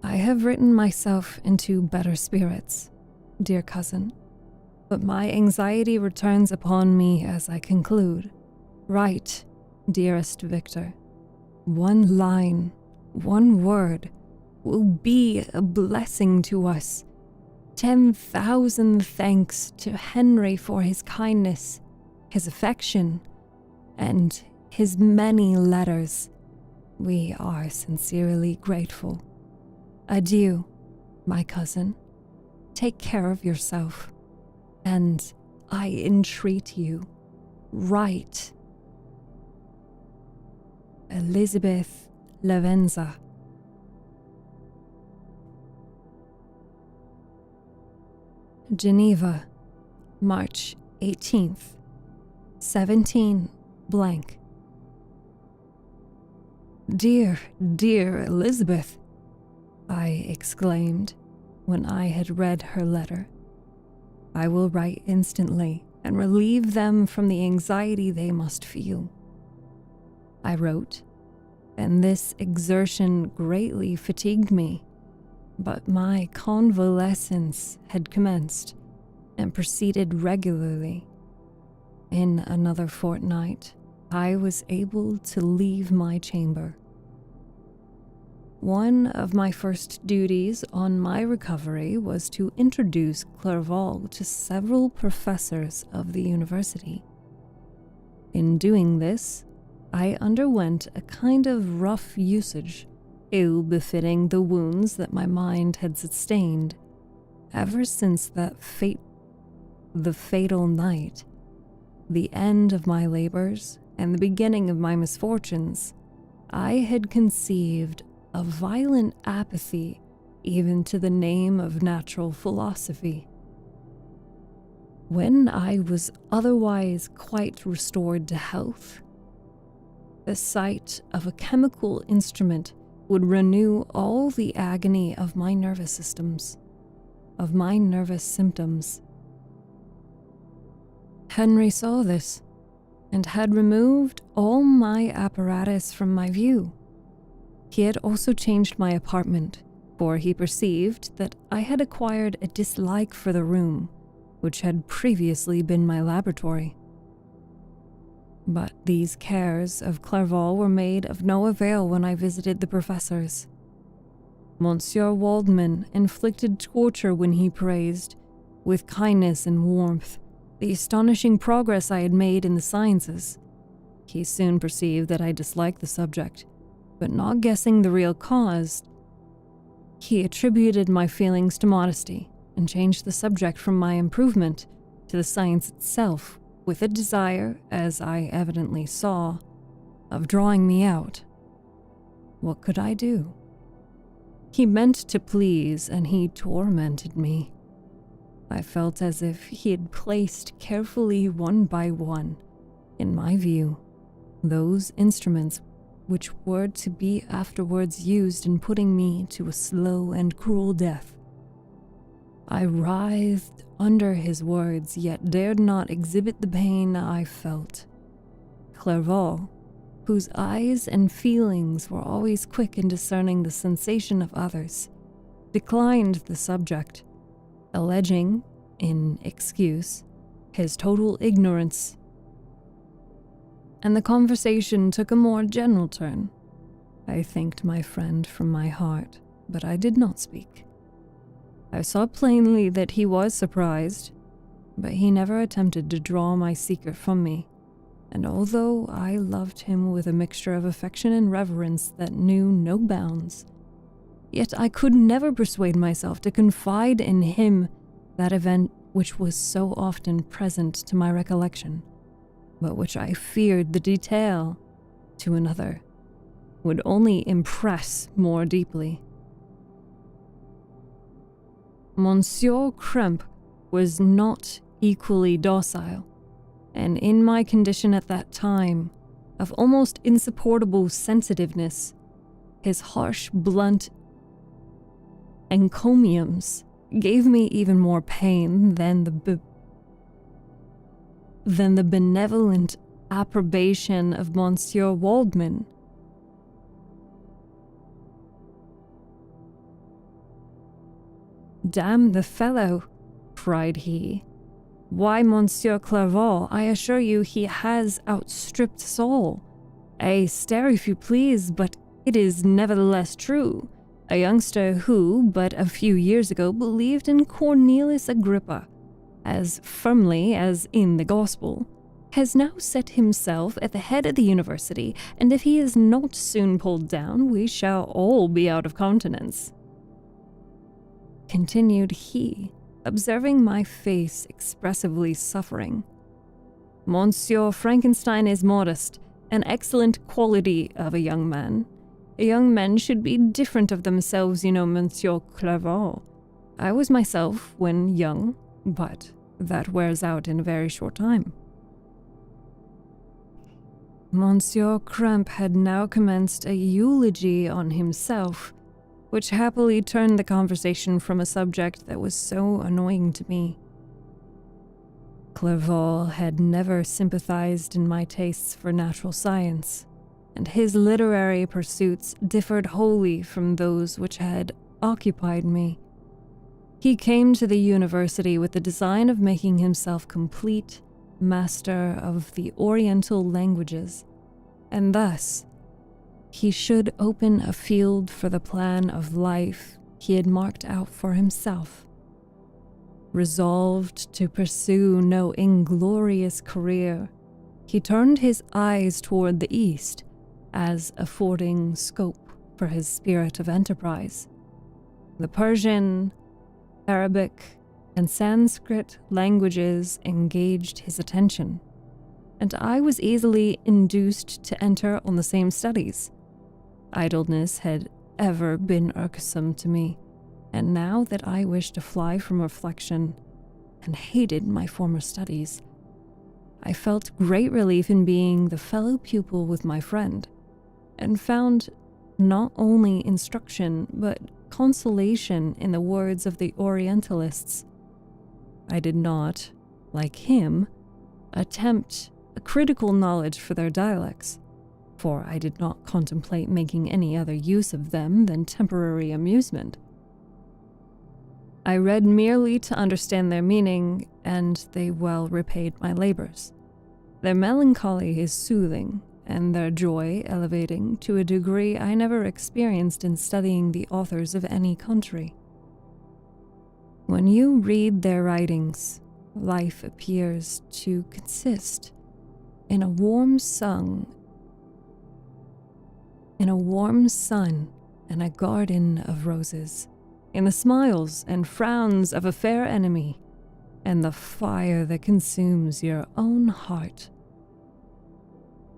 I have written myself into better spirits, dear cousin, but my anxiety returns upon me as I conclude. Write, dearest Victor. 1 line, 1 word will be a blessing to us. 10,000 thanks to Henry for his kindness, his affection, and his many letters. We are sincerely grateful. Adieu, my cousin. Take care of yourself, and I entreat you, write. Elizabeth Lavenza. Geneva, March 18th, 17 blank. Dear, dear Elizabeth, I exclaimed when I had read her letter. I will write instantly and relieve them from the anxiety they must feel. I wrote, and this exertion greatly fatigued me, but my convalescence had commenced and proceeded regularly. In another fortnight, I was able to leave my chamber. One of my first duties on my recovery was to introduce Clerval to several professors of the university. In doing this, I underwent a kind of rough usage, ill befitting the wounds that my mind had sustained ever since the fatal night, the end of my labors and the beginning of my misfortunes. I had conceived a violent apathy even to the name of natural philosophy. When I was otherwise quite restored to health, the sight of a chemical instrument would renew all the agony of my nervous symptoms. Henry saw this and had removed all my apparatus from my view. He had also changed my apartment, for he perceived that I had acquired a dislike for the room, which had previously been my laboratory. But these cares of Clerval were made of no avail when I visited the professors. Monsieur Waldman inflicted torture when he praised, with kindness and warmth, the astonishing progress I had made in the sciences. He soon perceived that I disliked the subject, but not guessing the real cause, he attributed my feelings to modesty and changed the subject from my improvement to the science itself, with a desire, as I evidently saw, of drawing me out. What could I do? He meant to please, and he tormented me. I felt as if he had placed carefully one by one, in my view, those instruments which were to be afterwards used in putting me to a slow and cruel death. I writhed under his words, yet dared not exhibit the pain I felt. Clerval, whose eyes and feelings were always quick in discerning the sensation of others, declined the subject, alleging, in excuse, his total ignorance, and the conversation took a more general turn. I thanked my friend from my heart, but I did not speak. I saw plainly that he was surprised, but he never attempted to draw my secret from me, and although I loved him with a mixture of affection and reverence that knew no bounds, yet I could never persuade myself to confide in him that event which was so often present to my recollection, but which I feared the detail, to another, would only impress more deeply. Monsieur Krempe was not equally docile, and in my condition at that time, of almost insupportable sensitiveness, his harsh, blunt encomiums gave me even more pain than the benevolent approbation of Monsieur Waldman. "Damn the fellow," cried he. "Why, Monsieur Clerval, I assure you he has outstripped us all. Stare if you please, but it is nevertheless true. A youngster who, but a few years ago, believed in Cornelius Agrippa as firmly as in the gospel, has now set himself at the head of the university, and if he is not soon pulled down, we shall all be out of countenance," continued he, observing my face expressively suffering. "Monsieur Frankenstein is modest, an excellent quality of a young man. Young men should be different of themselves, you know, Monsieur Clerval. I was myself when young, but that wears out in a very short time. Monsieur Crump had now commenced a eulogy on himself, which happily turned the conversation from a subject that was so annoying to me. Clerval had never sympathized in my tastes for natural science, and his literary pursuits differed wholly from those which had occupied me. He came to the university with the design of making himself complete master of the Oriental languages, and thus he should open a field for the plan of life he had marked out for himself. Resolved to pursue no inglorious career, he turned his eyes toward the east as affording scope for his spirit of enterprise. The Persian, Arabic, and Sanskrit languages engaged his attention, and I was easily induced to enter on the same studies. Idleness had ever been irksome to me, and now that I wished to fly from reflection and hated my former studies, I felt great relief in being the fellow pupil with my friend, and found not only instruction but consolation in the words of the Orientalists. I did not, like him, attempt a critical knowledge for their dialects, for I did not contemplate making any other use of them than temporary amusement. I read merely to understand their meaning, and they well repaid my labors. Their melancholy is soothing, and their joy elevating to a degree I never experienced in studying the authors of any country. When you read their writings, life appears to consist in a warm sun and a garden of roses, in the smiles and frowns of a fair enemy, and the fire that consumes your own heart.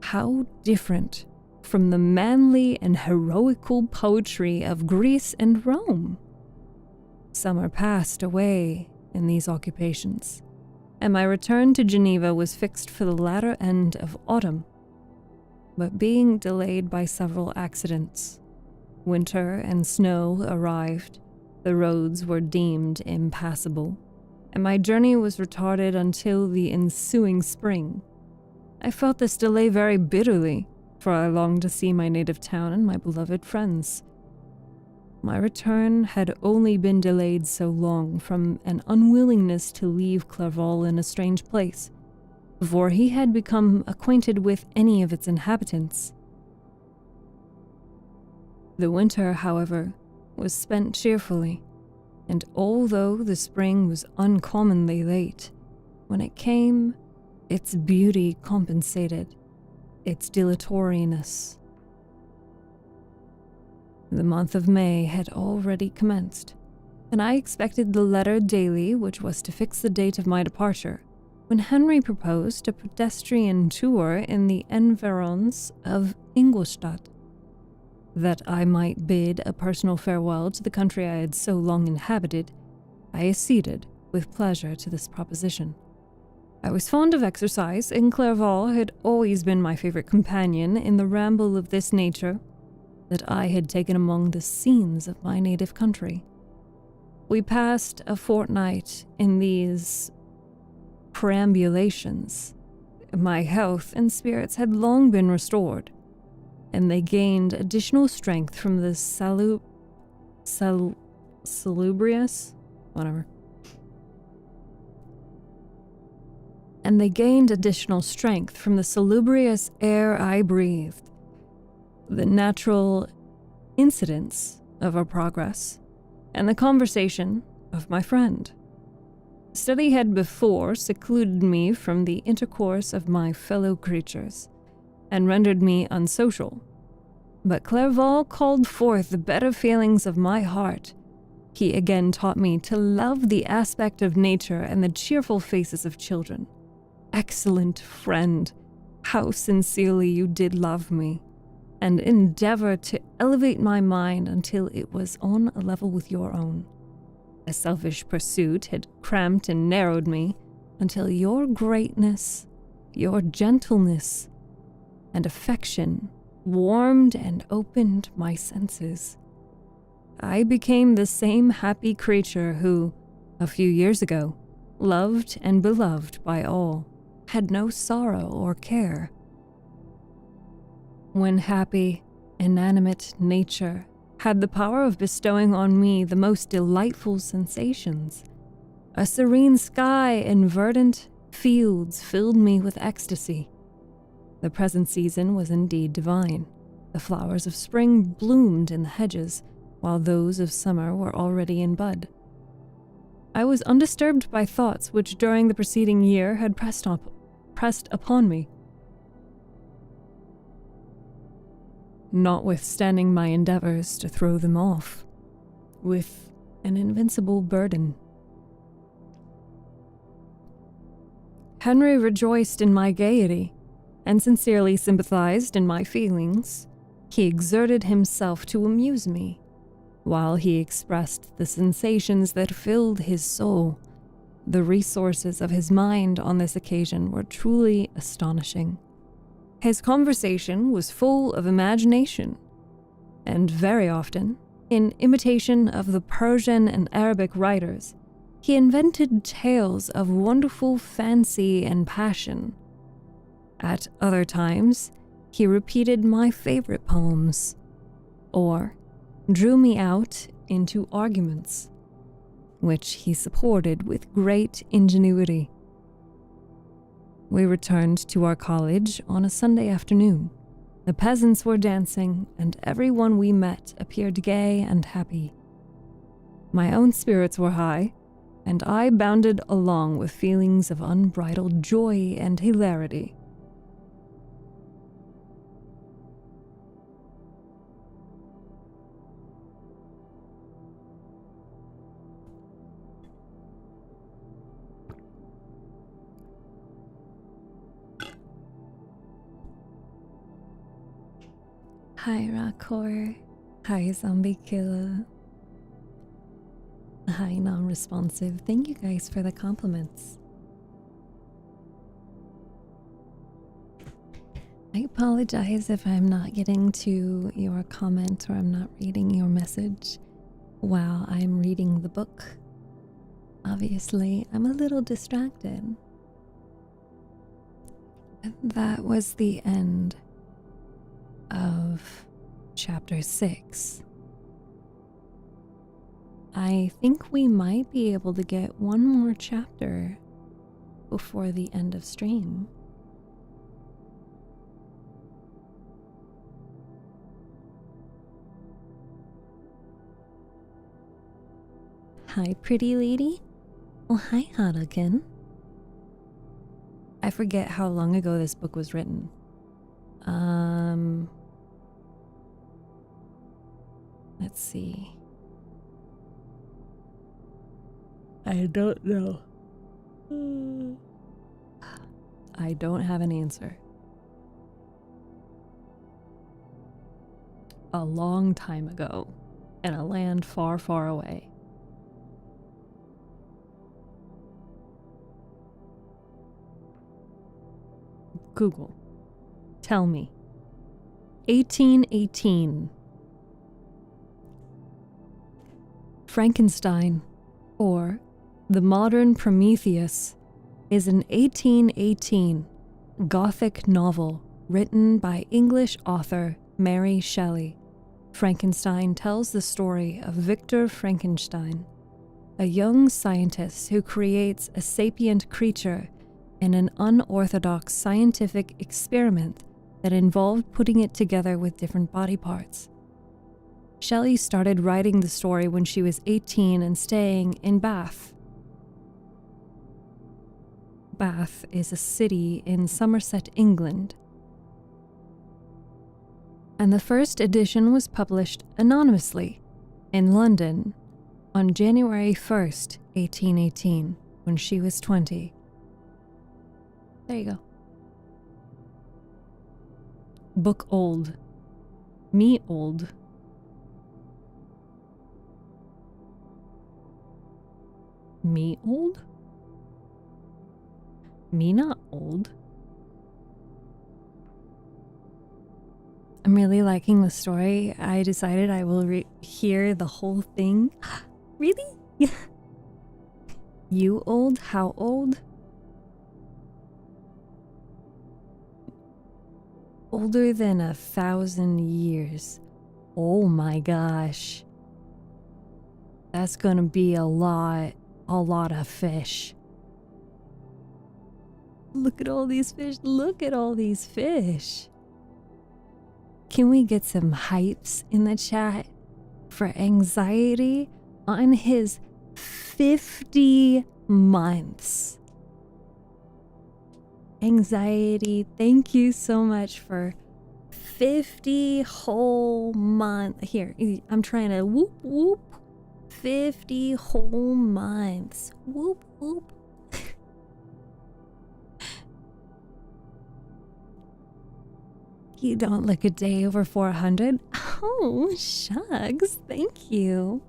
How different from the manly and heroical poetry of Greece and Rome! Summer passed away in these occupations, and my return to Geneva was fixed for the latter end of autumn. But being delayed by several accidents, winter and snow arrived, the roads were deemed impassable, and my journey was retarded until the ensuing spring. I felt this delay very bitterly, for I longed to see my native town and my beloved friends. My return had only been delayed so long from an unwillingness to leave Clerval in a strange place, before he had become acquainted with any of its inhabitants. The winter, however, was spent cheerfully, and although the spring was uncommonly late, when it came, its beauty compensated its dilatoriness. The month of May had already commenced, and I expected the letter daily which was to fix the date of my departure, when Henry proposed a pedestrian tour in the environs of Ingolstadt. That I might bid a personal farewell to the country I had so long inhabited, I acceded with pleasure to this proposition. I was fond of exercise, and Clerval had always been my favorite companion in the ramble of this nature that I had taken among the scenes of my native country. We passed a fortnight in these perambulations. My health and spirits had long been restored, and they gained additional strength from the salubrious air I breathed, the natural incidents of our progress, and the conversation of my friend. Study had before secluded me from the intercourse of my fellow creatures, and rendered me unsocial. But Clerval called forth the better feelings of my heart. He again taught me to love the aspect of nature and the cheerful faces of children. Excellent friend, how sincerely you did love me. and endeavor to elevate my mind until it was on a level with your own. A selfish pursuit had cramped and narrowed me until your greatness, your gentleness, and affection warmed and opened my senses. I became the same happy creature who, a few years ago, loved and beloved by all, had no sorrow or care. When happy, inanimate nature had the power of bestowing on me the most delightful sensations, a serene sky and verdant fields filled me with ecstasy. The present season was indeed divine. The flowers of spring bloomed in the hedges, while those of summer were already in bud. I was undisturbed by thoughts which during the preceding year had pressed upon me. Notwithstanding my endeavors to throw them off, with an invincible burden. Henry rejoiced in my gaiety, and sincerely sympathized in my feelings. He exerted himself to amuse me, while he expressed the sensations that filled his soul. The resources of his mind on this occasion were truly astonishing. His conversation was full of imagination, and very often, in imitation of the Persian and Arabic writers, he invented tales of wonderful fancy and passion. At other times, he repeated my favorite poems, or drew me out into arguments, which he supported with great ingenuity. We returned to our college on a Sunday afternoon. The peasants were dancing, and everyone we met appeared gay and happy. My own spirits were high, and I bounded along with feelings of unbridled joy and hilarity. Hi, Rakor. Hi, Zombie Killer. Hi, non-responsive. Thank you guys for the compliments. I apologize if I'm not getting to your comment or I'm not reading your message while I'm reading the book. Obviously, I'm a little distracted. That was the end of chapter 6. I think we might be able to get one more chapter before the end of stream. Hi, pretty lady. Oh, hi, Hanakin. I forget how long ago this book was written. Let's see. I don't know. I don't have an answer. A long time ago, in a land far, far away. Google. Tell me. 1818. Frankenstein, or The Modern Prometheus, is an 1818 Gothic novel written by English author Mary Shelley. Frankenstein tells the story of Victor Frankenstein, a young scientist who creates a sapient creature in an unorthodox scientific experiment that involved putting it together with different body parts. Shelley started writing the story when she was 18 and staying in Bath. Bath is a city in Somerset, England. And the first edition was published anonymously in London on January 1st, 1818, when she was 20. There you go. Book old. Me old. Me old? Me not old. I'm really liking the story. I decided I will hear the whole thing. Really? You old? How old? Older than 1,000 years. Oh my gosh. That's gonna be a lot of fish. Look at all these fish. Look at all these fish. Can we get some hypes in the chat for anxiety on his 50 months? Anxiety, thank you so much for 50 whole months. Here, I'm trying to whoop whoop. 50 whole months. Whoop whoop. You don't look a day over 400. Oh, shucks. Thank you.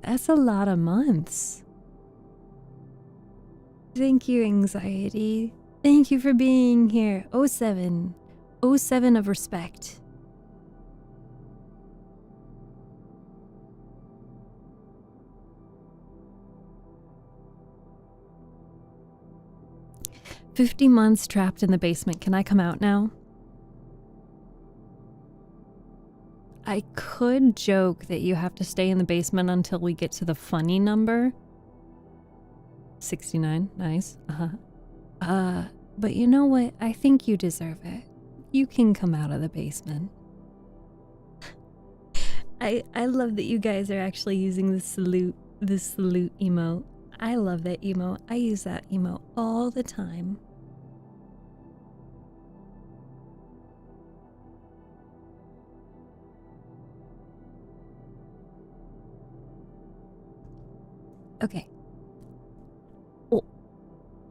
That's a lot of months. Thank you, anxiety. Thank you for being here. 07. 07 of respect. "50 months trapped in the basement. Can I come out now?" I could joke that you have to stay in the basement until we get to the funny number. 69, nice. But you know what? I think you deserve it. You can come out of the basement. I love that you guys are actually using the salute emote. I love that emote. I use that emote all the time. Okay. Oh,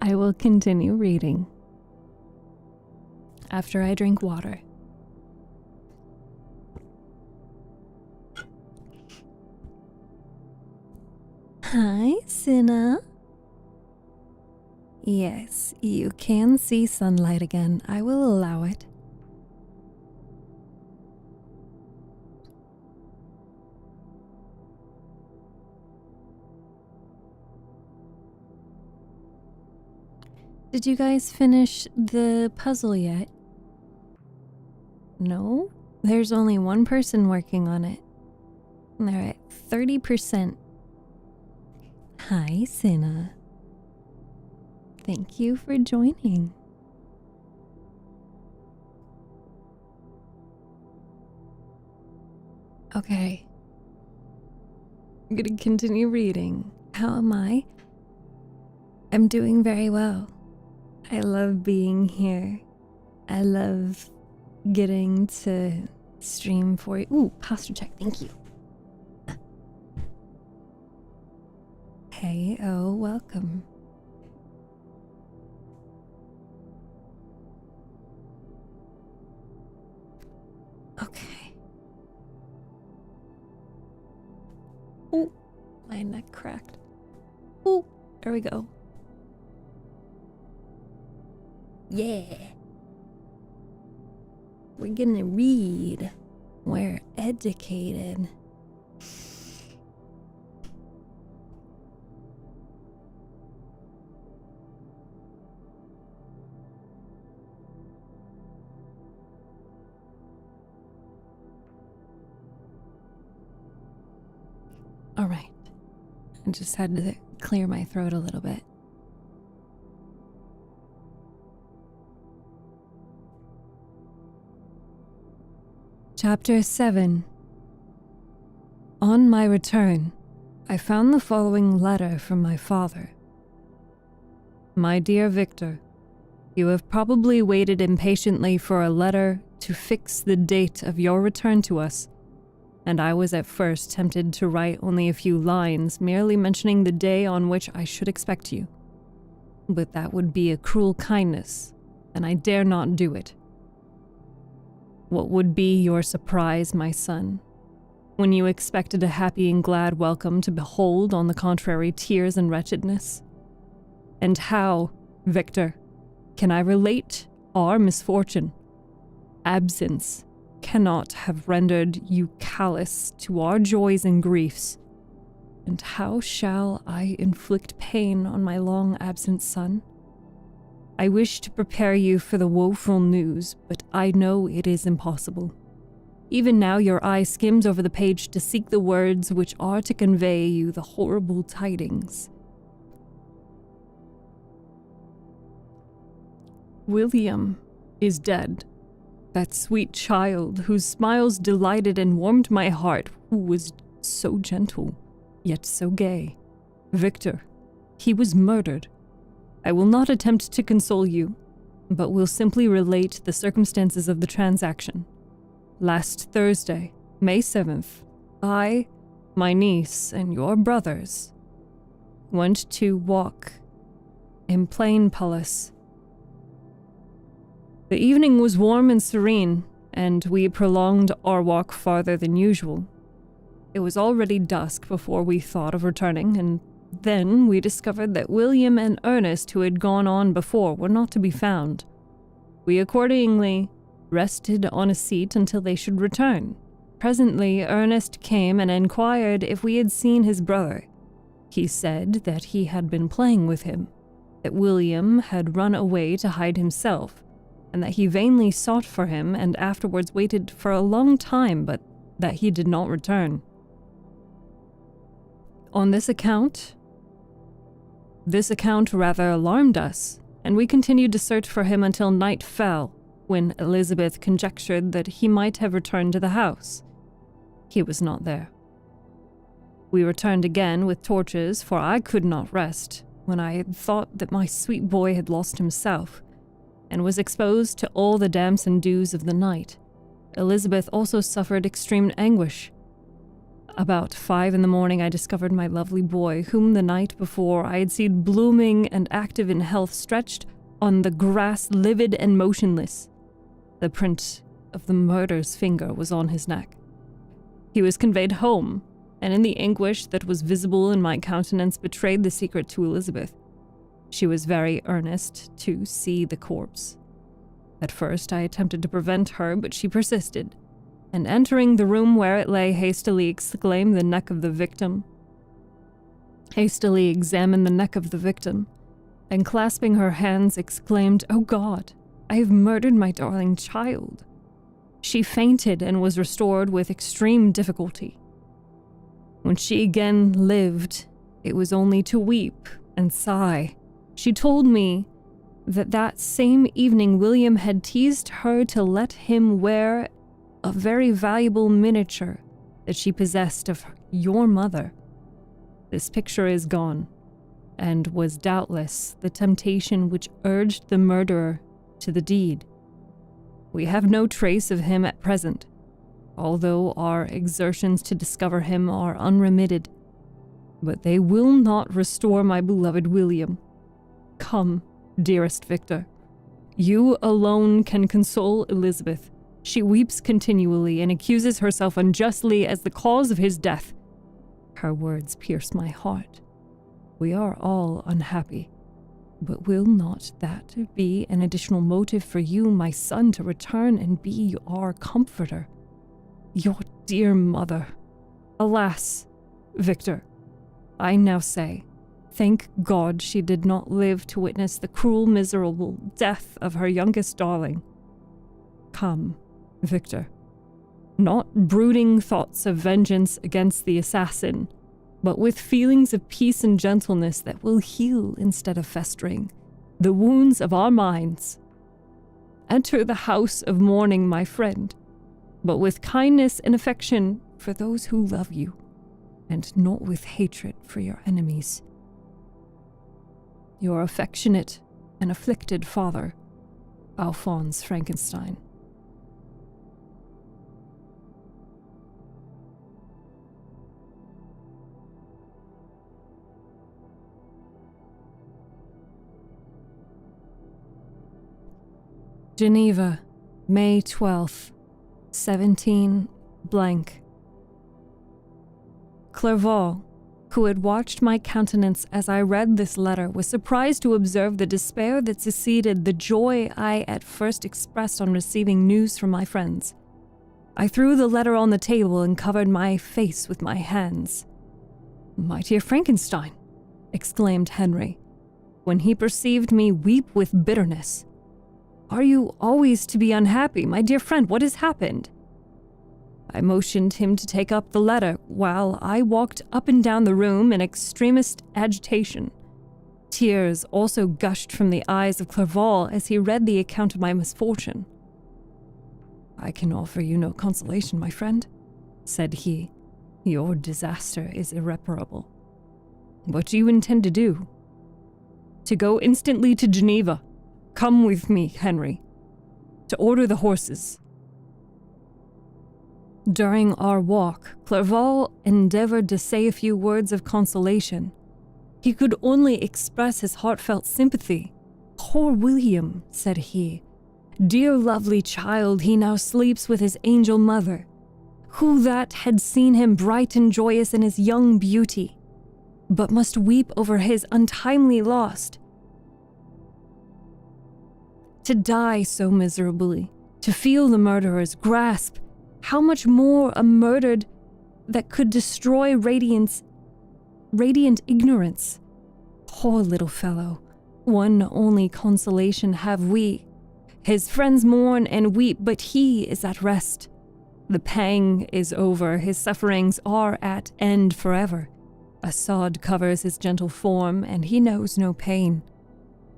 I will continue reading after I drink water. Hi, Cinna. Yes, you can see sunlight again. I will allow it. Did you guys finish the puzzle yet? No? There's only one person working on it. They're at 30%. Hi, Cinna. Thank you for joining. Okay. I'm gonna continue reading. How am I? I'm doing very well. I love being here. I love getting to stream for you. Ooh, posture check, thank you. Hey, oh, welcome. Okay. Oh, my neck cracked. Oh, there we go. Yeah. We're gonna read. We're educated. All right. I just had to clear my throat a little bit. Chapter 7. On my return, I found the following letter from my father. My dear Victor, you have probably waited impatiently for a letter to fix the date of your return to us, and I was at first tempted to write only a few lines, merely mentioning the day on which I should expect you. But that would be a cruel kindness, and I dare not do it. What would be your surprise, my son, when you expected a happy and glad welcome to behold, on the contrary, tears and wretchedness? And how, Victor, can I relate our misfortune? Absence cannot have rendered you callous to our joys and griefs. And how shall I inflict pain on my long-absent son? I wish to prepare you for the woeful news, but I know it is impossible. Even now your eye skims over the page to seek the words which are to convey you the horrible tidings. William is dead. That sweet child whose smiles delighted and warmed my heart, who was so gentle, yet so gay. Victor, he was murdered. I will not attempt to console you, but will simply relate the circumstances of the transaction. Last Thursday, May 7th, I, my niece, and your brothers went to walk in Plain Palace. The evening was warm and serene, and we prolonged our walk farther than usual. It was already dusk before we thought of returning, and then we discovered that William and Ernest, who had gone on before, were not to be found. We accordingly rested on a seat until they should return. Presently, Ernest came and inquired if we had seen his brother. He said that he had been playing with him, that William had run away to hide himself, and that he vainly sought for him and afterwards waited for a long time, but that he did not return. On this account rather alarmed us, and we continued to search for him until night fell, when Elizabeth conjectured that he might have returned to the house. He was not there. We returned again with torches, for I could not rest, when I had thought that my sweet boy had lost himself, and was exposed to all the damps and dews of the night. Elizabeth also suffered extreme anguish. About 5 a.m, I discovered my lovely boy, whom the night before I had seen blooming and active in health, stretched on the grass, livid and motionless. The print of the murderer's finger was on his neck. He was conveyed home, and in the anguish that was visible in my countenance betrayed the secret to Elizabeth. She was very earnest to see the corpse. At first I attempted to prevent her, but she persisted, and entering the room where it lay, hastily examined the neck of the victim, and clasping her hands exclaimed, "Oh God, I have murdered my darling child." She fainted and was restored with extreme difficulty. When she again lived, it was only to weep and sigh. She told me that same evening William had teased her to let him wear a very valuable miniature that she possessed of your mother. This picture is gone, and was doubtless the temptation which urged the murderer to the deed. We have no trace of him at present, although our exertions to discover him are unremitted, but they will not restore my beloved William. Come, dearest Victor. You alone can console Elizabeth. She weeps continually and accuses herself unjustly as the cause of his death. Her words pierce my heart. We are all unhappy, but will not that be an additional motive for you, my son, to return and be our comforter? Your dear mother. Alas, Victor, I now say, thank God she did not live to witness the cruel, miserable death of her youngest darling. Come, Victor, not brooding thoughts of vengeance against the assassin, but with feelings of peace and gentleness that will heal instead of festering the wounds of our minds. Enter the house of mourning, my friend, but with kindness and affection for those who love you, and not with hatred for your enemies. Your affectionate and afflicted father, Alphonse Frankenstein. Geneva, May 12th, 17 blank. Clerval, who had watched my countenance as I read this letter, was surprised to observe the despair that succeeded the joy I at first expressed on receiving news from my friends. I threw the letter on the table and covered my face with my hands. "My dear Frankenstein," exclaimed Henry, when he perceived me weep with bitterness. "Are you always to be unhappy, my dear friend? What has happened?" I motioned him to take up the letter, while I walked up and down the room in extremest agitation. Tears also gushed from the eyes of Clerval as he read the account of my misfortune. "I can offer you no consolation, my friend," said he. "Your disaster is irreparable. What do you intend to do?" "To go instantly to Geneva. Come with me, Henry. To order the horses." During our walk, Clerval endeavored to say a few words of consolation. He could only express his heartfelt sympathy. "Poor William," said he. "Dear lovely child, he now sleeps with his angel mother. Who that had seen him bright and joyous in his young beauty, but must weep over his untimely loss. To die so miserably, to feel the murderer's grasp, how much more a murdered that could destroy radiant ignorance. Poor little fellow, one only consolation have we. His friends mourn and weep, but he is at rest. The pang is over, his sufferings are at end forever. A sod covers his gentle form, and he knows no pain.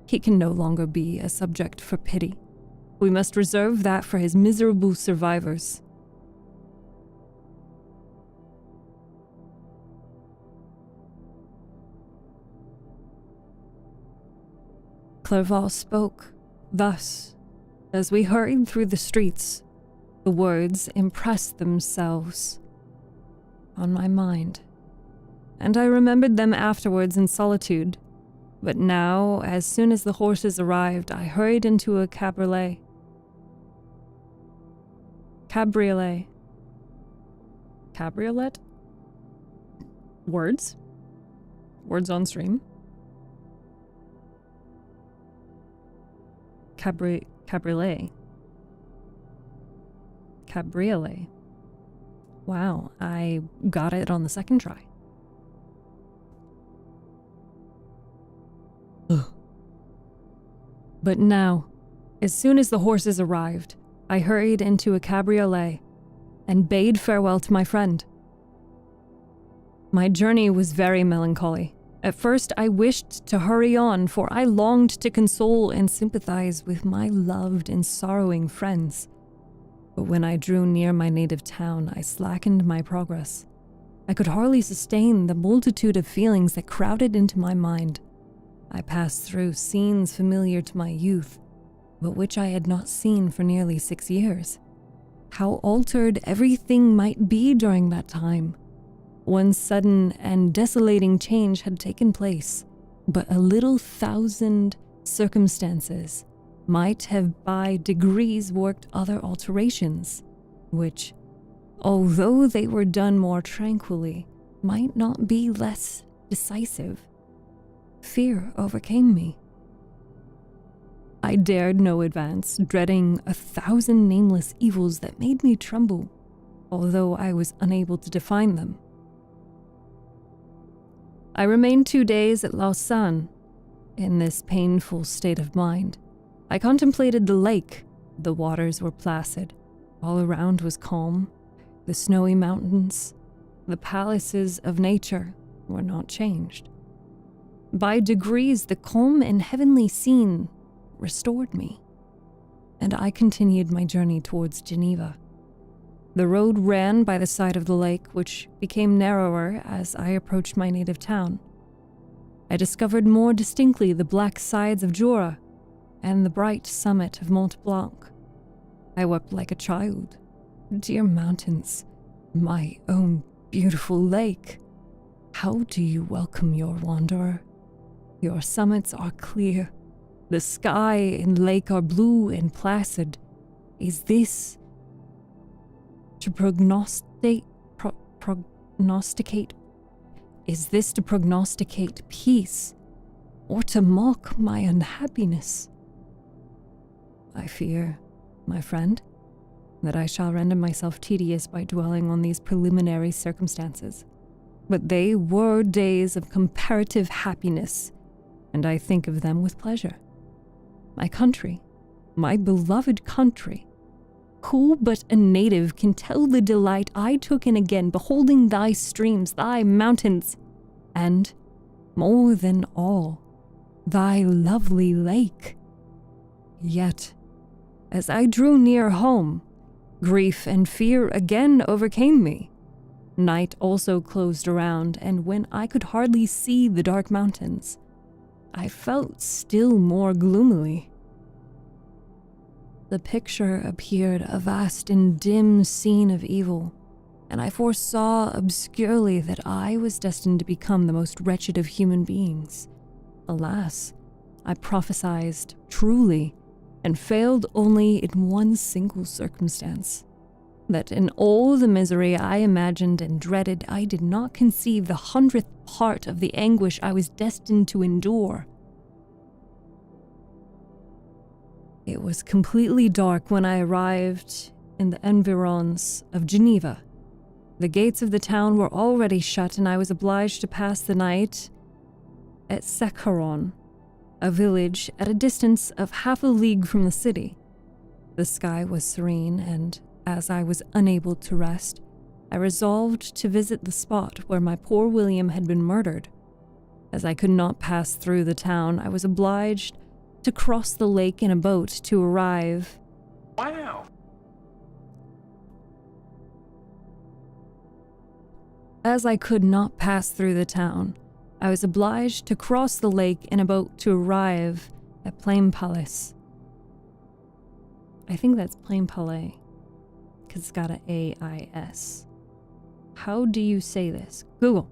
He can no longer be a subject for pity. We must reserve that for his miserable survivors." Clerval spoke thus. As we hurried through the streets, the words impressed themselves on my mind, and I remembered them afterwards in solitude. But now, as soon as the horses arrived, I hurried into a cabriolet. Cabriolet? Words? Words on stream? Cabriolet. Cabriolet. Wow, I got it on the second try. Ugh. But now, as soon as the horses arrived, I hurried into a cabriolet and bade farewell to my friend. My journey was very melancholy. At first, I wished to hurry on, for I longed to console and sympathize with my loved and sorrowing friends. But when I drew near my native town, I slackened my progress. I could hardly sustain the multitude of feelings that crowded into my mind. I passed through scenes familiar to my youth, but which I had not seen for nearly 6 years. How altered everything might be during that time! One sudden and desolating change had taken place, but a little thousand circumstances might have by degrees worked other alterations, which, although they were done more tranquilly, might not be less decisive. Fear overcame me. I dared no advance, dreading 1,000 nameless evils that made me tremble, although I was unable to define them. I remained 2 days at Lausanne. In this painful state of mind, I contemplated the lake. The waters were placid. All around was calm. The snowy mountains, the palaces of nature, were not changed. By degrees, the calm and heavenly scene restored me, and I continued my journey towards Geneva. The road ran by the side of the lake, which became narrower as I approached my native town. I discovered more distinctly the black sides of Jura and the bright summit of Mont Blanc. I wept like a child. Dear mountains, my own beautiful lake, how do you welcome your wanderer? Your summits are clear, The sky and lake are blue and placid. Is this to prognosticate? Is this to prognosticate peace, or to mock my unhappiness? I fear, my friend, that I shall render myself tedious by dwelling on these preliminary circumstances. But they were days of comparative happiness, and I think of them with pleasure. My country, my beloved country, who but a native can tell the delight I took in again beholding thy streams, thy mountains, and, more than all, thy lovely lake? Yet, as I drew near home, grief and fear again overcame me. Night also closed around, and when I could hardly see the dark mountains, I felt still more gloomily. The picture appeared a vast and dim scene of evil, and I foresaw obscurely that I was destined to become the most wretched of human beings. Alas, I prophesied truly, and failed only in one single circumstance. That in all the misery I imagined and dreaded, I did not conceive the 100th part of the anguish I was destined to endure. It was completely dark when I arrived in the environs of Geneva. The gates of the town were already shut, and I was obliged to pass the night at Sakharon, a village at a distance of half a league from the city. The sky was serene, and as I was unable to rest, I resolved to visit the spot where my poor William had been murdered. As I could not pass through the town, I was obliged to cross the lake in a boat to arrive. Wow. As I could not pass through the town, I was obliged to cross the lake in a boat to arrive at Plain Palace. I think that's Plain Palais, because it's got an A-I-S. How do you say this? Google,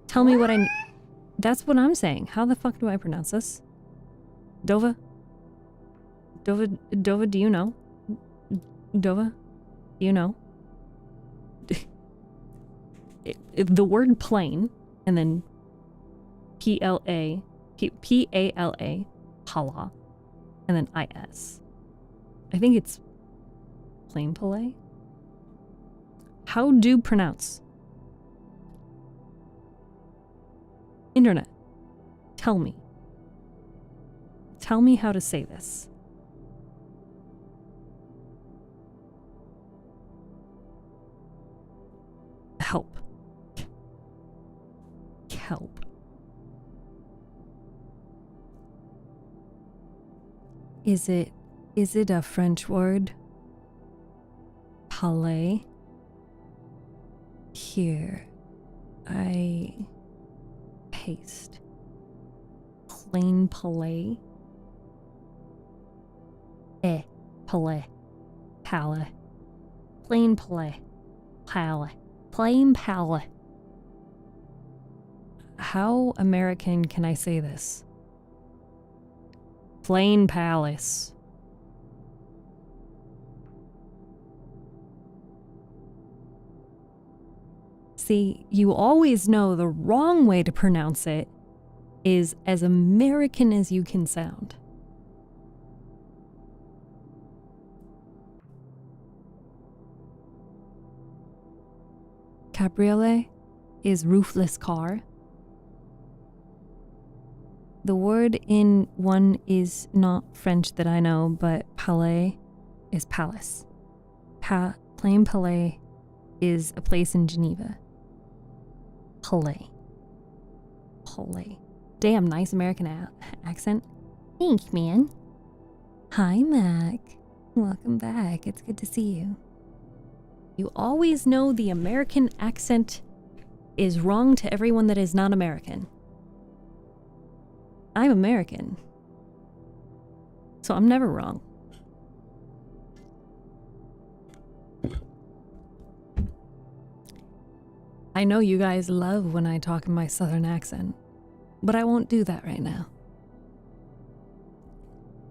tell me what I... That's what I'm saying. How the fuck do I pronounce this? Dova, do you know? Dova, do you know? The word plain, and then P-A-L-A, Pala, and then I-S. I think it's Plain Palais. How do pronounce? Internet, tell me. Tell me how to say this. Help. Help. Is it a French word? Palais? Here, I paste. Plain Palais? Palais. Palais. Plain Palais. Palais. Plain Palais. How American can I say this? Plain Palace. See, you always know the wrong way to pronounce it is as American as you can sound. Cabriolet is roofless car. The word in one is not French that I know, but palais is palace. Plain Palais is a place in Geneva. Palais. Palais. Damn, nice American accent. Thanks, man. Hi, Mac. Welcome back. It's good to see you. You always know the American accent is wrong to everyone that is not American. I'm American, so I'm never wrong. I know you guys love when I talk in my southern accent, but I won't do that right now.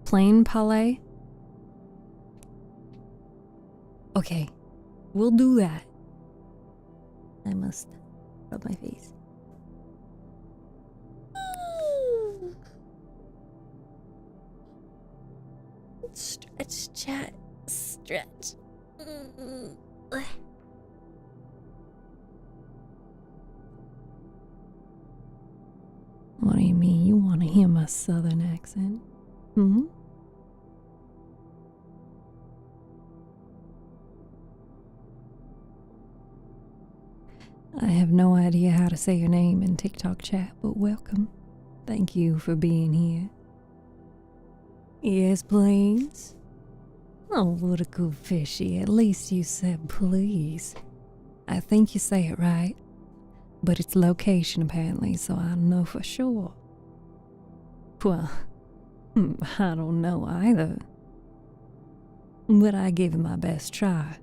Plain Palais? Okay, we'll do that. I must rub my face. Stretch, chat, stretch. What do you mean? You want to hear my southern accent? Hmm? I have no idea how to say your name in TikTok chat, but welcome. Thank you for being here. Yes, please. Oh, what a good fishy. At least you said please. I think you say it right, but it's location apparently, so I don't know for sure. Well, I don't know either. But I gave it my best try.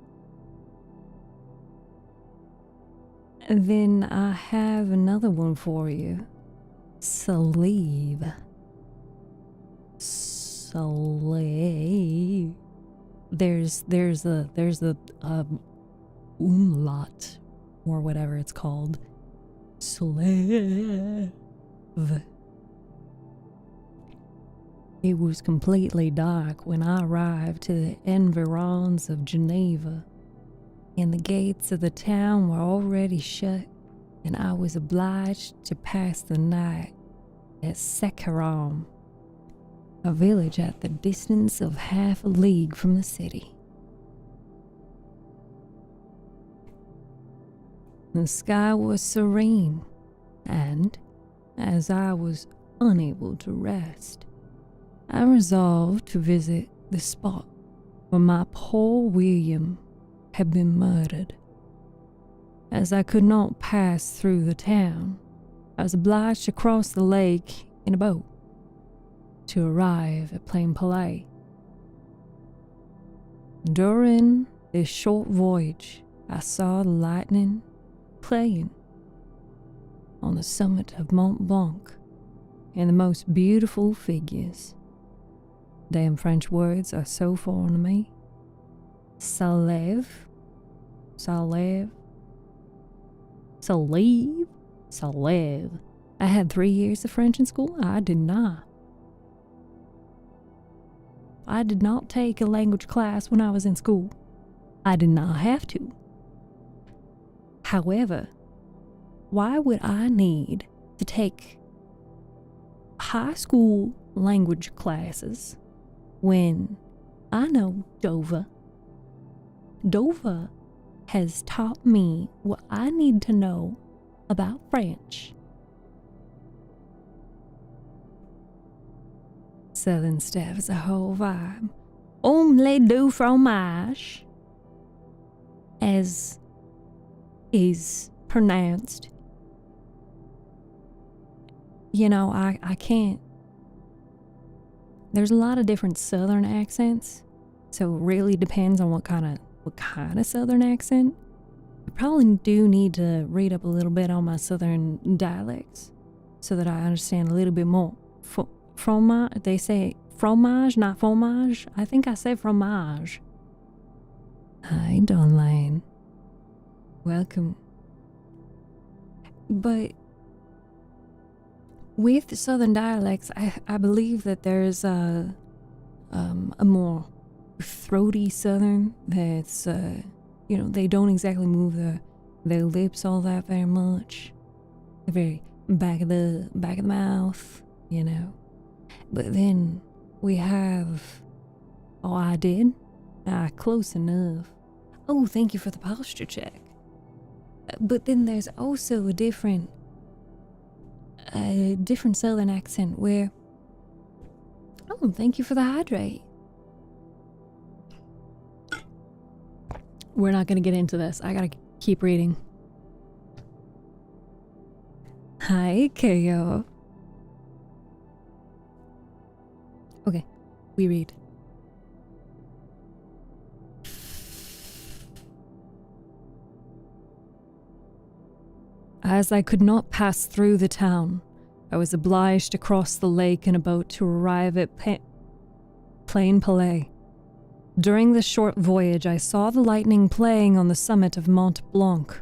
Then I have another one for you. Sleeve. Slave. There's a umlaut or whatever it's called. Slave. It was completely dark when I arrived to the environs of Geneva, and the gates of the town were already shut, and I was obliged to pass the night at Secaram, a village at the distance of half a league from the city. The sky was serene, and, as I was unable to rest, I resolved to visit the spot where my poor William had been murdered. As I could not pass through the town, I was obliged to cross the lake in a boat to arrive at Plain Palais. During this short voyage, I saw the lightning playing on the summit of Mont Blanc and the most beautiful figures. Damn French words are so foreign to me. Salève. I had 3 years of French in school? I did not. I did not take a language class when I was in school. I did not have to. However, why would I need to take high school language classes when I know Dover? Dover has taught me what I need to know about French. Southern Steph is a whole vibe. Omelette du fromage, as is pronounced. You know, I can't. There's a lot of different Southern accents, so it really depends on what kind of Southern accent. I probably do need to read up a little bit on my Southern dialects so that I understand a little bit more. Fromage, they say fromage, not fromage. I think I said fromage. Hi, Dawnline. Welcome. But with Southern dialects, I believe that there's a more throaty Southern that's, they don't exactly move their lips all that very much. They're very back of the mouth, you know. But then we have, I did? Close enough. Oh, thank you for the posture check. But then there's also a different Southern accent where, thank you for the hydrate. We're not going to get into this. I got to keep reading. Hi, KO. Okay, we read. As I could not pass through the town, I was obliged to cross the lake in a boat to arrive at Plain Palais. During the short voyage, I saw the lightning playing on the summit of Mont Blanc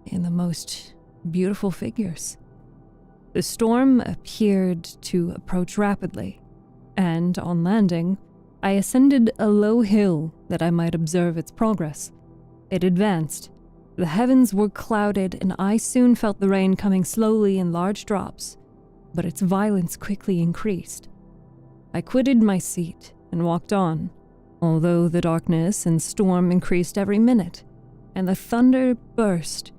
in the most beautiful figures. The storm appeared to approach rapidly, and on landing, I ascended a low hill that I might observe its progress. It advanced. The heavens were clouded, and I soon felt the rain coming slowly in large drops, but its violence quickly increased. I quitted my seat and walked on, although the darkness and storm increased every minute, and the thunder burst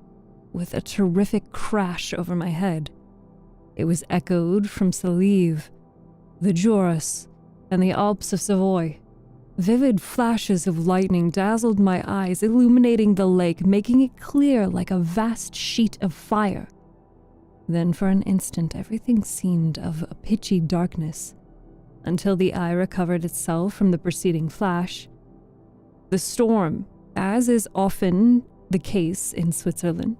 with a terrific crash over my head. It was echoed from Salive, the Jura, and the Alps of Savoy. Vivid flashes of lightning dazzled my eyes, illuminating the lake, making it clear like a vast sheet of fire. Then for an instant everything seemed of a pitchy darkness, until the eye recovered itself from the preceding flash. The storm, as is often the case in Switzerland,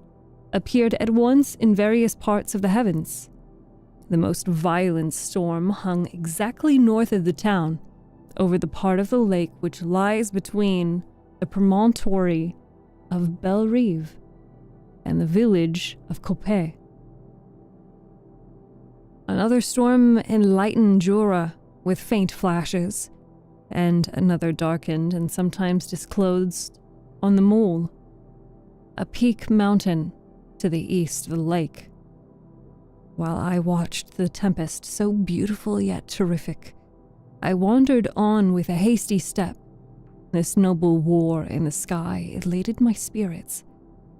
appeared at once in various parts of the heavens. The most violent storm hung exactly north of the town, over the part of the lake which lies between the promontory of Belle-Rive and the village of Coppet. Another storm enlightened Jura with faint flashes, and another darkened and sometimes disclosed on the Mole, a peak mountain to the east of the lake. While I watched the tempest, so beautiful yet terrific, I wandered on with a hasty step. This noble war in the sky elated my spirits.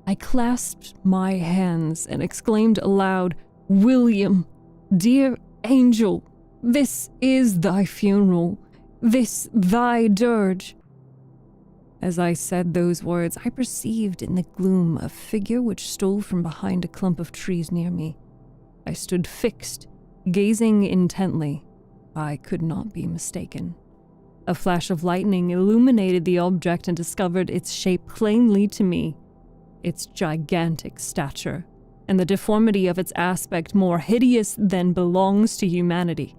I clasped my hands and exclaimed aloud, "William, dear angel, this is thy funeral, this thy dirge." As I said those words, I perceived in the gloom a figure which stole from behind a clump of trees near me. I stood fixed, gazing intently. I could not be mistaken. A flash of lightning illuminated the object and discovered its shape plainly to me. Its gigantic stature, and the deformity of its aspect, more hideous than belongs to humanity,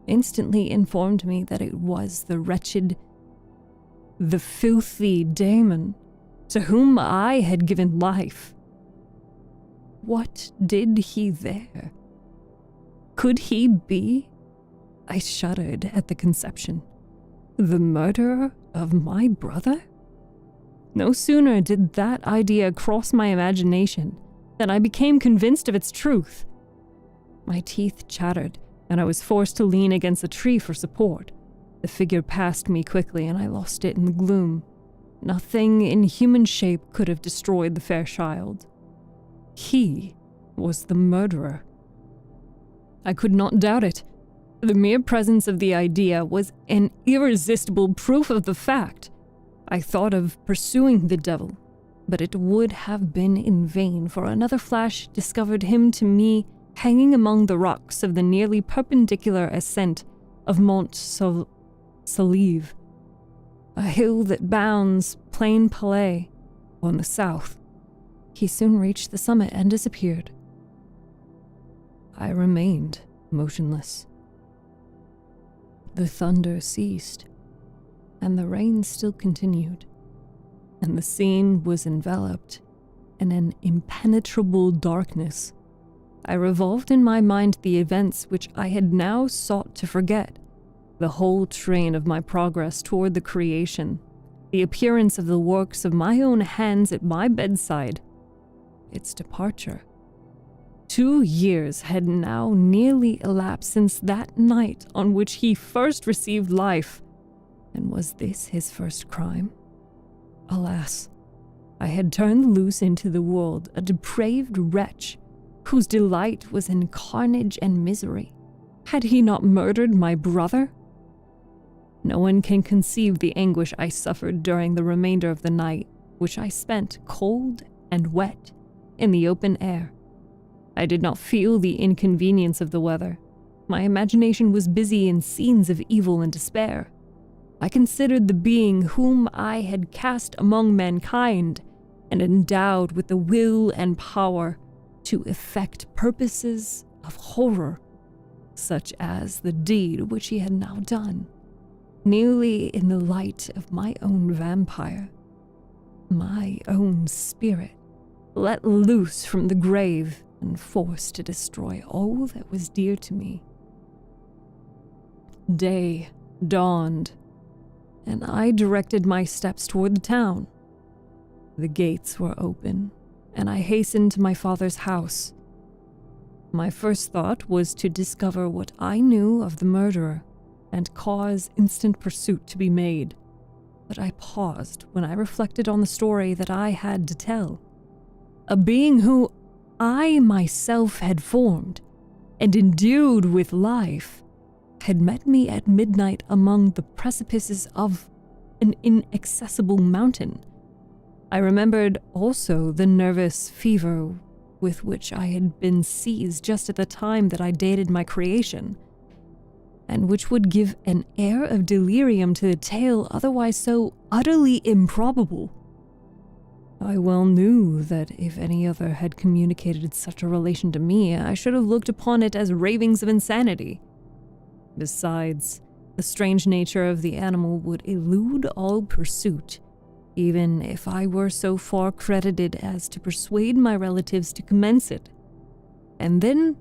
instantly informed me that it was the filthy daemon to whom I had given life. What did he there? Could he be? I shuddered at the conception. The murderer of my brother? No sooner did that idea cross my imagination than I became convinced of its truth. My teeth chattered, and I was forced to lean against a tree for support. The figure passed me quickly, and I lost it in the gloom. Nothing in human shape could have destroyed the fair child. He was the murderer. I could not doubt it. The mere presence of the idea was an irresistible proof of the fact. I thought of pursuing the devil, but it would have been in vain, for another flash discovered him to me hanging among the rocks of the nearly perpendicular ascent of Mont Salive, a hill that bounds Plain Palais on the south. He soon reached the summit and disappeared. I remained motionless. The thunder ceased, and the rain still continued, and the scene was enveloped in an impenetrable darkness. I revolved in my mind the events which I had now sought to forget, the whole train of my progress toward the creation, the appearance of the works of my own hands at my bedside, its departure. 2 years had now nearly elapsed since that night on which he first received life. And was this his first crime? Alas, I had turned loose into the world a depraved wretch whose delight was in carnage and misery. Had he not murdered my brother? No one can conceive the anguish I suffered during the remainder of the night, which I spent cold and wet in the open air. I did not feel the inconvenience of the weather. My imagination was busy in scenes of evil and despair. I considered the being whom I had cast among mankind and endowed with the will and power to effect purposes of horror, such as the deed which he had now done, nearly in the light of my own vampire, my own spirit, let loose from the grave and forced to destroy all that was dear to me. Day dawned, and I directed my steps toward the town. The gates were open, and I hastened to my father's house. My first thought was to discover what I knew of the murderer and cause instant pursuit to be made, but I paused when I reflected on the story that I had to tell. A being who I myself had formed and endued with life had met me at midnight among the precipices of an inaccessible mountain. I remembered also the nervous fever with which I had been seized just at the time that I dated my creation, and which would give an air of delirium to the tale otherwise so utterly improbable. I well knew that if any other had communicated such a relation to me, I should have looked upon it as ravings of insanity. Besides, the strange nature of the animal would elude all pursuit, even if I were so far credited as to persuade my relatives to commence it. And then,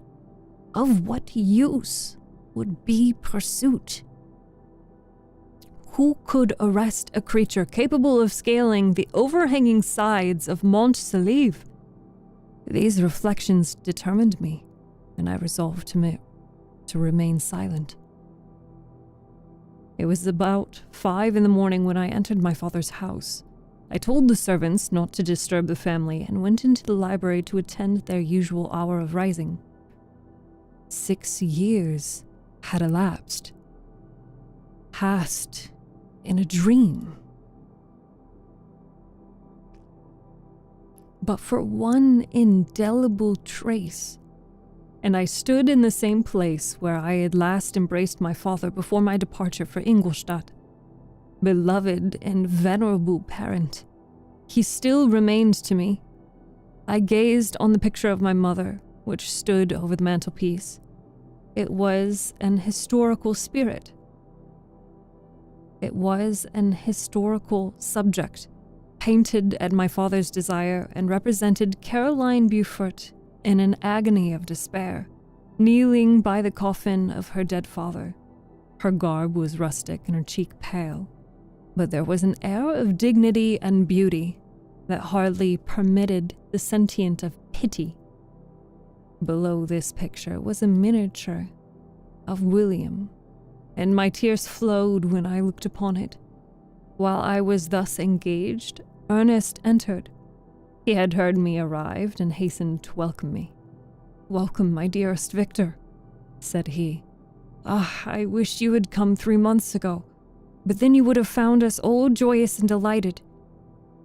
of what use would be pursuit? Who could arrest a creature capable of scaling the overhanging sides of Mont Saleve? These reflections determined me, and I resolved to remain silent. It was about 5 a.m. when I entered my father's house. I told the servants not to disturb the family and went into the library to attend their usual hour of rising. 6 years had elapsed, passed in a dream. But for one indelible trace, and I stood in the same place where I had last embraced my father before my departure for Ingolstadt. Beloved and venerable parent, he still remained to me. I gazed on the picture of my mother, which stood over the mantelpiece. It was an historical spirit. It was an historical subject, painted at my father's desire, and represented Caroline Beaufort in an agony of despair, kneeling by the coffin of her dead father. Her garb was rustic and her cheek pale, but there was an air of dignity and beauty that hardly permitted the sentient of pity. Below this picture was a miniature of William, and my tears flowed when I looked upon it. While I was thus engaged, Ernest entered. He had heard me arrived and hastened to welcome me. "Welcome, my dearest Victor," said he. "Ah, I wish you had come 3 months ago, but then you would have found us all joyous and delighted.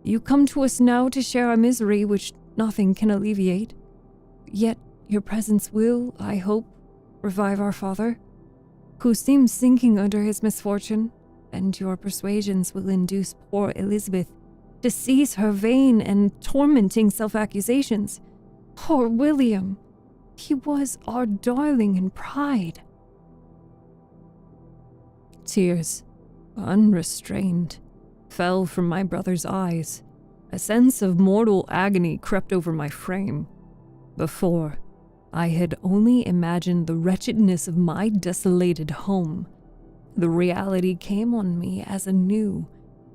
You come to us now to share our misery, which nothing can alleviate. Yet your presence will, I hope, revive our father, who seems sinking under his misfortune, and your persuasions will induce poor Elizabeth to cease her vain and tormenting self-accusations. Poor William! He was our darling and pride." Tears, unrestrained, fell from my brother's eyes. A sense of mortal agony crept over my frame. Before, I had only imagined the wretchedness of my desolated home. The reality came on me as a new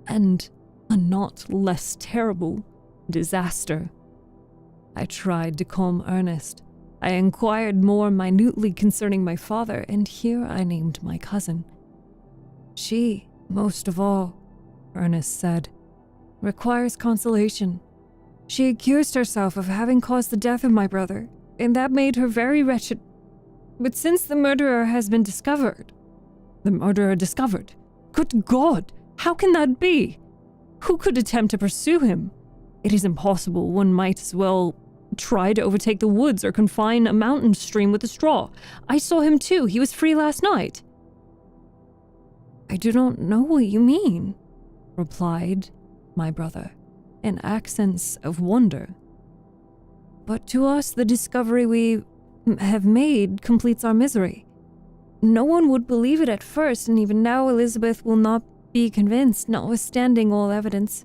and a not less terrible disaster. I tried to calm Ernest. I inquired more minutely concerning my father, and here I named my cousin. "She, most of all," Ernest said, "requires consolation. She accused herself of having caused the death of my brother, and that made her very wretched. But since the murderer has been discovered—" "The murderer discovered? Good God! How can that be? Who could attempt to pursue him? It is impossible. One might as well try to overtake the woods or confine a mountain stream with a straw. I saw him too. He was free last night." "I do not know what you mean," replied my brother, in accents of wonder. "But to us the discovery we have made completes our misery. No one would believe it at first, and even now Elizabeth will not be convinced, notwithstanding all evidence.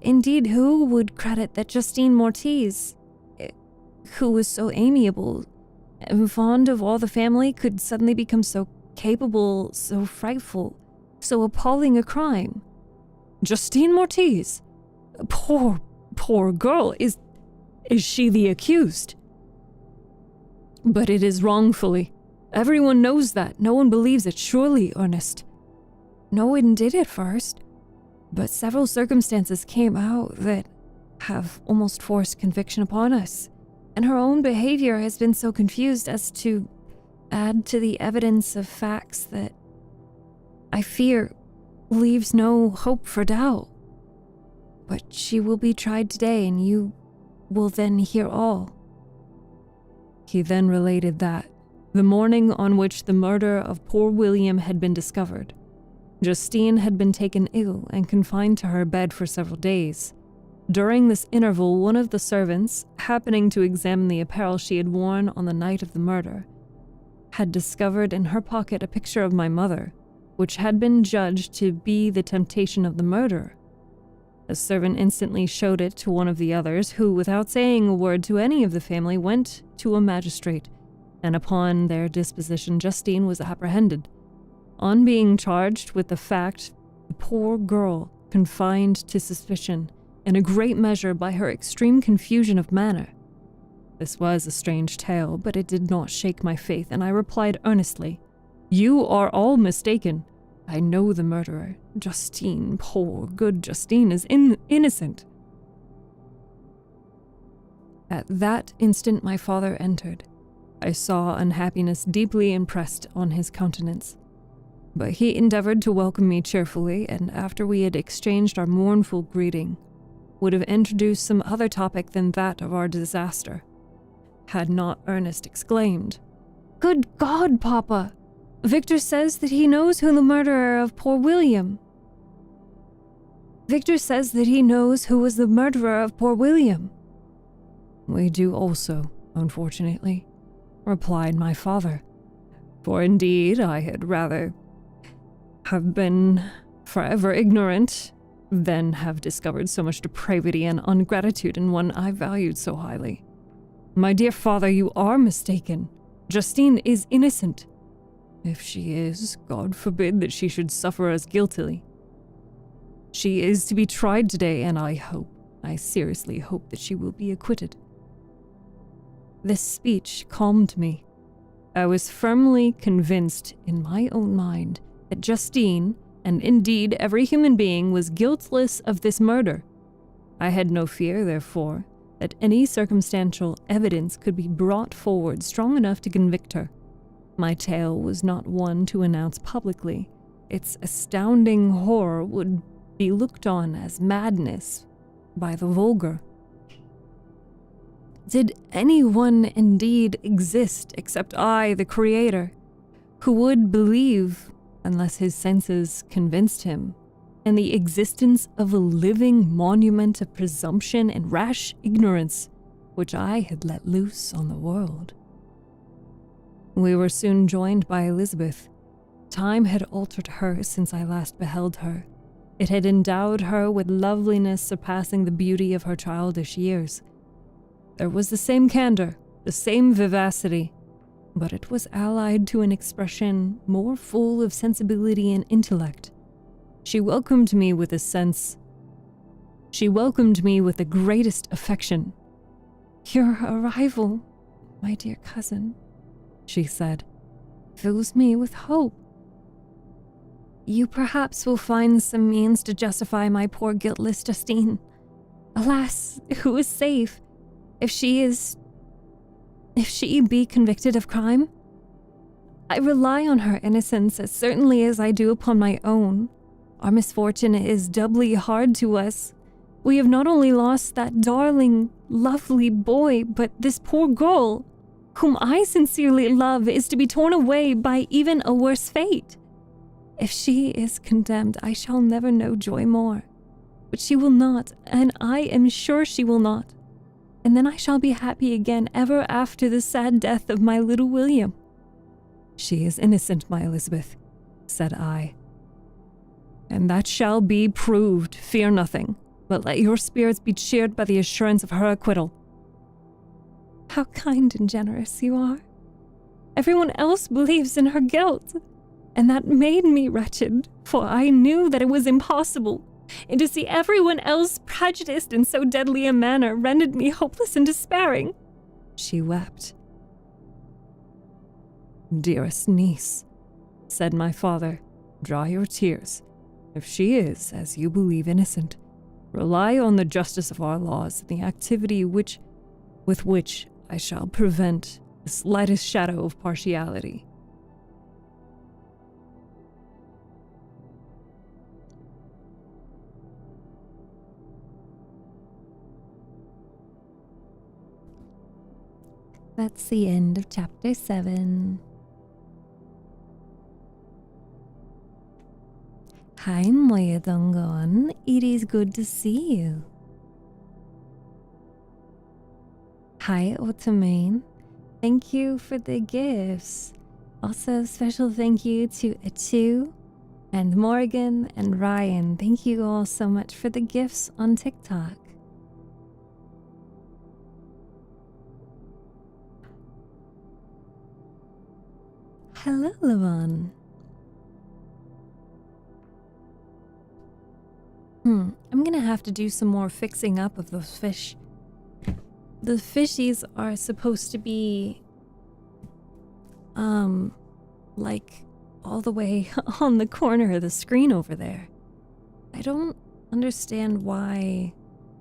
Indeed, who would credit that Justine Mortiz, who was so amiable and fond of all the family, could suddenly become so capable, so frightful, so appalling a crime? Justine Mortiz? Poor girl. Is she the accused? But it is wrongfully. Everyone knows that. No one believes it. Surely, Ernest. No one did at first, but several circumstances came out that have almost forced conviction upon us, and her own behavior has been so confused as to add to the evidence of facts that I fear leaves no hope for doubt. But she will be tried today, and you will then hear all. He then related that, the morning on which the murder of poor William had been discovered, Justine had been taken ill and confined to her bed for several days. During this interval, one of the servants, happening to examine the apparel she had worn on the night of the murder, had discovered in her pocket a picture of my mother, which had been judged to be the temptation of the murderer. The servant instantly showed it to one of the others, who, without saying a word to any of the family, went to a magistrate, and upon their disposition Justine was apprehended. On being charged with the fact, the poor girl, confined to suspicion, in a great measure by her extreme confusion of manner. This was a strange tale, but it did not shake my faith, and I replied earnestly, "You are all mistaken. I know the murderer. Justine, poor, good Justine, is innocent." At that instant my father entered. I saw unhappiness deeply impressed on his countenance, but he endeavored to welcome me cheerfully, and after we had exchanged our mournful greeting, would have introduced some other topic than that of our disaster, had not Ernest exclaimed, "Good God, Papa! Victor says that he knows who the murderer of poor William. Victor says that he knows who was the murderer of poor William." "We do also, unfortunately," replied my father, "for indeed I had rather have been forever ignorant than have discovered so much depravity and ingratitude in one I valued so highly. My dear father, you are mistaken. Justine is innocent. If she is, God forbid that she should suffer as guiltily. She is to be tried today, and I seriously hope that she will be acquitted." This speech calmed me. I was firmly convinced in my own mind that Justine, and indeed every human being, was guiltless of this murder. I had no fear, therefore, that any circumstantial evidence could be brought forward strong enough to convict her. My tale was not one to announce publicly. Its astounding horror would be looked on as madness by the vulgar. Did anyone indeed exist except I, the Creator, who would believe, unless his senses convinced him, in the existence of a living monument of presumption and rash ignorance which I had let loose on the world? We were soon joined by Elizabeth. Time had altered her since I last beheld her. It had endowed her with loveliness surpassing the beauty of her childish years. There was the same candor, the same vivacity, but it was allied to an expression more full of sensibility and intellect. She welcomed me with the greatest affection. "Your arrival, my dear cousin," she said, "fills me with hope. You perhaps will find some means to justify my poor guiltless Justine. Alas, who is safe? If she be convicted of crime? I rely on her innocence as certainly as I do upon my own. Our misfortune is doubly hard to us. We have not only lost that darling, lovely boy, but this poor girl, whom I sincerely love, is to be torn away by even a worse fate. If she is condemned, I shall never know joy more. But she will not, and I am sure she will not. And then I shall be happy again ever after the sad death of my little William." She is innocent, my Elizabeth, said I. And that shall be proved, fear nothing, but let your spirits be cheered by the assurance of her acquittal. How kind and generous you are. Everyone else believes in her guilt, and that made me wretched, for I knew that it was impossible, and to see everyone else prejudiced in so deadly a manner rendered me hopeless and despairing. She wept. Dearest niece, said my father, dry your tears. If she is, as you believe, innocent, rely on the justice of our laws and the activity with which I shall prevent the slightest shadow of partiality. That's the end of chapter 7. Hi, Moya Dongon. It is good to see you. Hi, Ottoman. Thank you for the gifts. Also, special thank you to StephTsu and Morgan and Ryan. Thank you all so much for the gifts on TikTok. Hello, Levon. I'm gonna have to do some more fixing up of those fish. The fishies are supposed to be, like, all the way on the corner of the screen over there. I don't understand why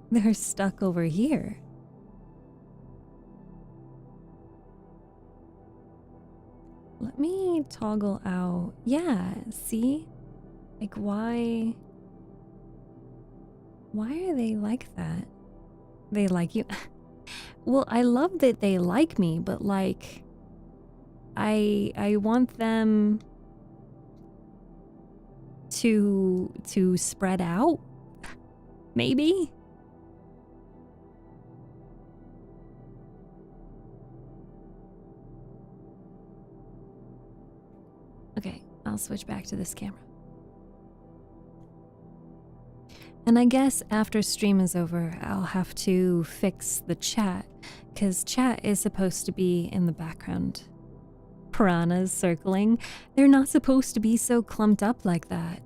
they're stuck over here. Let me toggle out. Yeah, see? Like, why are they like that? They like you? Well, I love that they like me, but like, I want them to spread out, maybe? Okay, I'll switch back to this camera. And I guess after stream is over, I'll have to fix the chat, because chat is supposed to be in the background. Piranhas circling. They're not supposed to be so clumped up like that.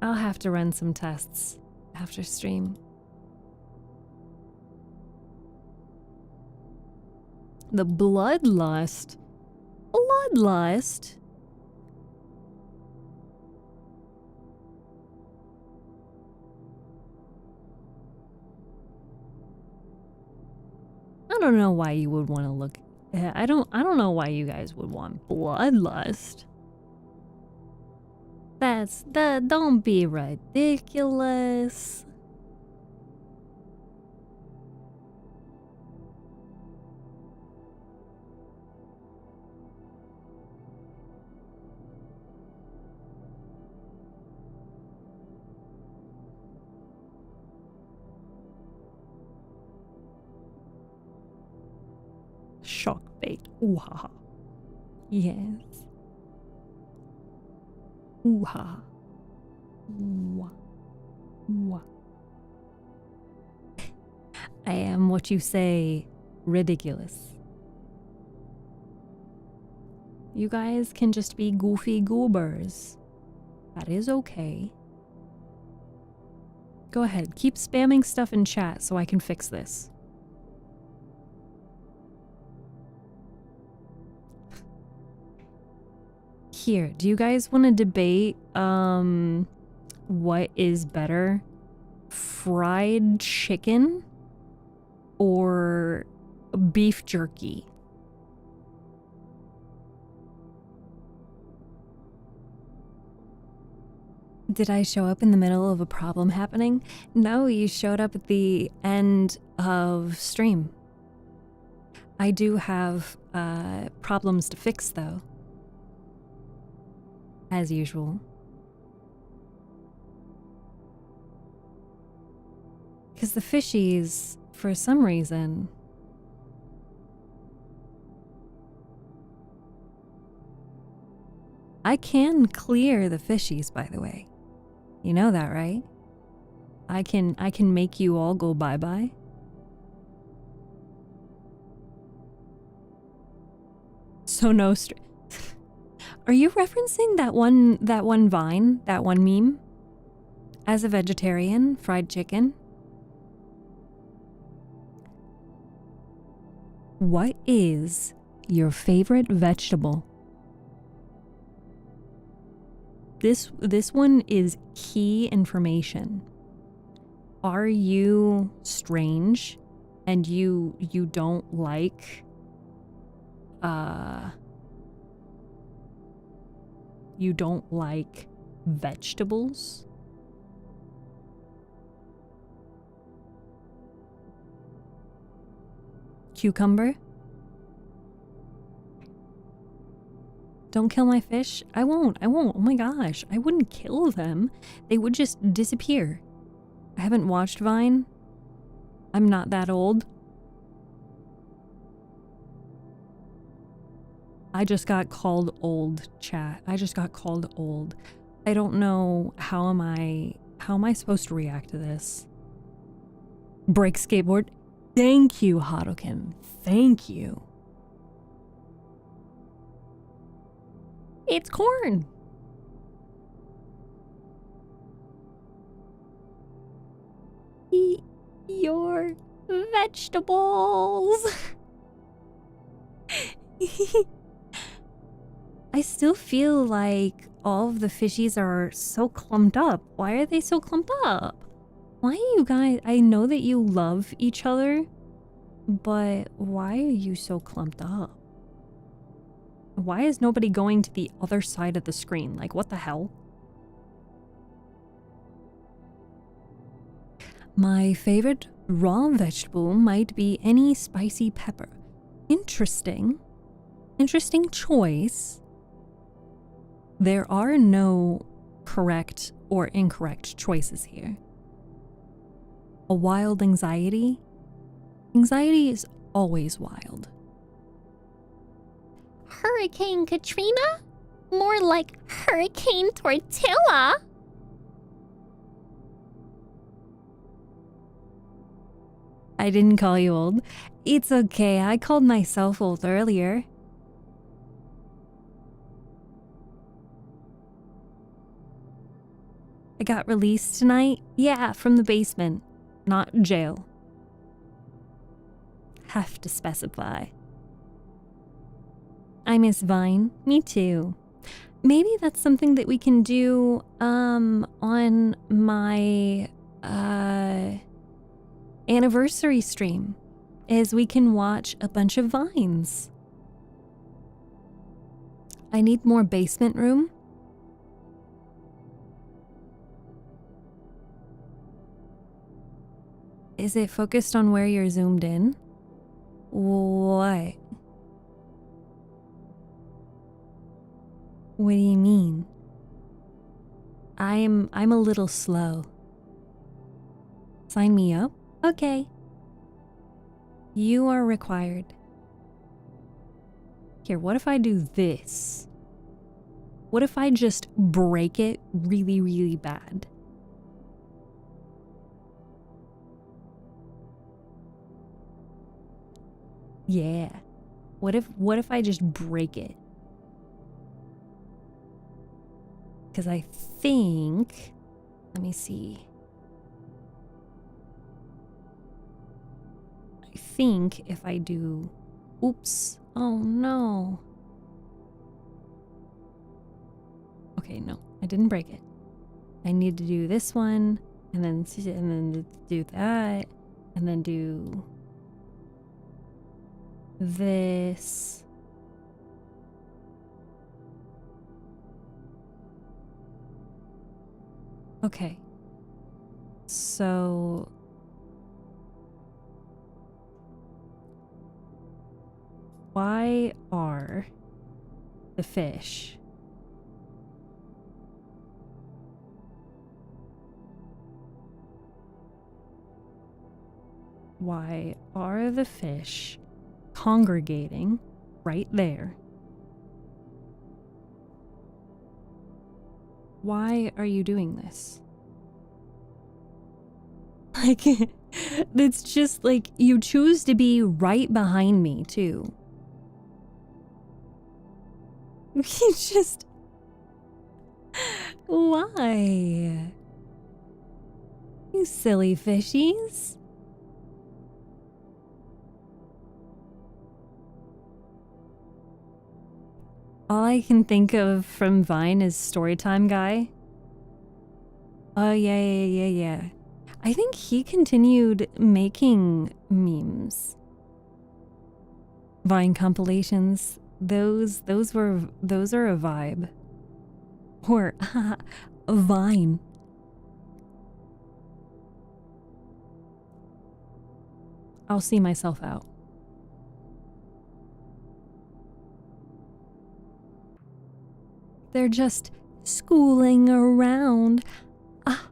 I'll have to run some tests after stream. The bloodlust. Bloodlust? I don't know why you would want to look. I don't know why you guys would want bloodlust. Don't be ridiculous. Shock bait. Ooh ha ha. Yes. Ooh ha. Ooh. Ooh. I am what you say, ridiculous. You guys can just be goofy goobers. That is okay. Go ahead, keep spamming stuff in chat so I can fix this. Here, do you guys want to debate what is better? Fried chicken or beef jerky? Did I show up in the middle of a problem happening? No, you showed up at the end of stream. I do have problems to fix though. As usual. Because the fishies, for some reason... I can clear the fishies, by the way. You know that, right? I can make you all go bye-bye. So no Are you referencing that one Vine, that one meme? As a vegetarian, fried chicken? What is your favorite vegetable? This one is key information. Are you strange and you don't like vegetables? Cucumber? Don't kill my fish? I won't. Oh my gosh. I wouldn't kill them. They would just disappear. I haven't watched Vine. I'm not that old. I just got called old, chat. I just got called old. I don't know how am I supposed to react to this? Break skateboard? Thank you, Harukin. Thank you. It's corn. Eat your vegetables. I still feel like all of the fishies are so clumped up. Why are they so clumped up? Why are you guys... I know that you love each other, but why are you so clumped up? Why is nobody going to the other side of the screen? Like, what the hell? My favorite raw vegetable might be any spicy pepper. Interesting. Interesting choice. There are no correct or incorrect choices here. A wild anxiety? Anxiety is always wild. Hurricane Katrina? More like Hurricane Tortilla. I didn't call you old. It's okay, I called myself old earlier. I got released tonight? Yeah, from the basement, not jail. Have to specify. I miss Vine. Me too. Maybe that's something that we can do on my anniversary stream, is we can watch a bunch of Vines. I need more basement room. Is it focused on where you're zoomed in? What? What do you mean? I'm a little slow. Sign me up? Okay. You are required. Here, what if I do this? What if I just break it really, really bad? Yeah. What if I just break it? Because I think, let me see. I think if I do, oops, oh no. Okay, no, I didn't break it. I need to do this one, and then do that, and then do this. Okay. So why are the fish why are the fish congregating right there? Why are you doing this? Like, it's just like you choose to be right behind me, too. You just. Why? You silly fishies. All I can think of from Vine is Storytime Guy. Oh, yeah. I think he continued making memes. Vine compilations. Those are a vibe. Or a Vine. I'll see myself out. They're just schooling around. Ah.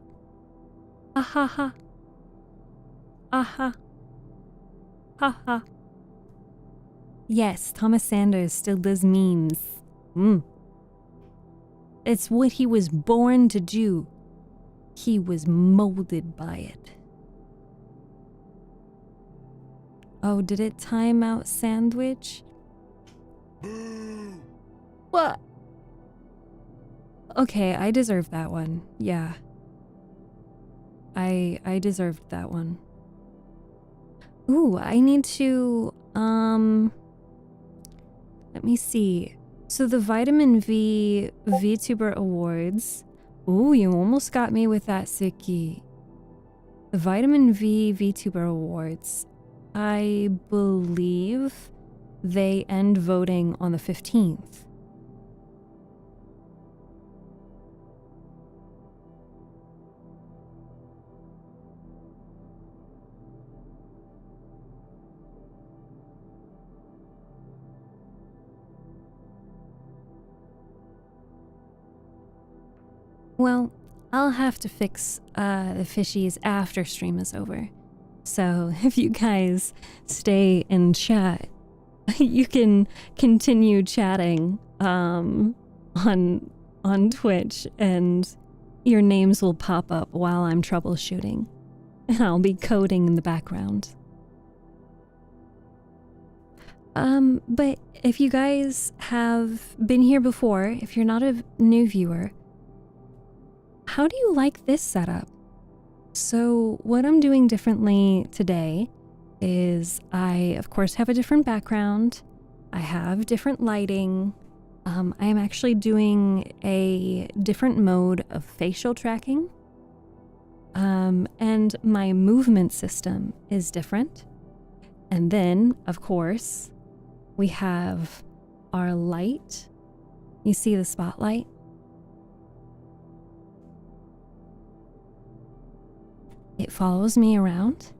Ah ha ha. Ah ha. Ha ha. Yes, Thomas Sanders still does memes. It's what he was born to do. He was molded by it. Oh, did it time out sandwich? What? Okay, I deserved that one. Yeah. I deserved that one. Ooh, I need to, let me see. So the Vitamin V VTuber Awards. Ooh, you almost got me with that, Siki. The Vitamin V VTuber Awards. I believe they end voting on the 15th. Well, I'll have to fix the fishies after stream is over. So if you guys stay and chat, you can continue chatting on Twitch, and your names will pop up while I'm troubleshooting. And I'll be coding in the background. But if you guys have been here before, if you're not a new viewer, how do you like this setup? So what I'm doing differently today is I, of course, have a different background. I have different lighting. I am actually doing a different mode of facial tracking. And my movement system is different. And then, of course, we have our light. You see the spotlight? It follows me around.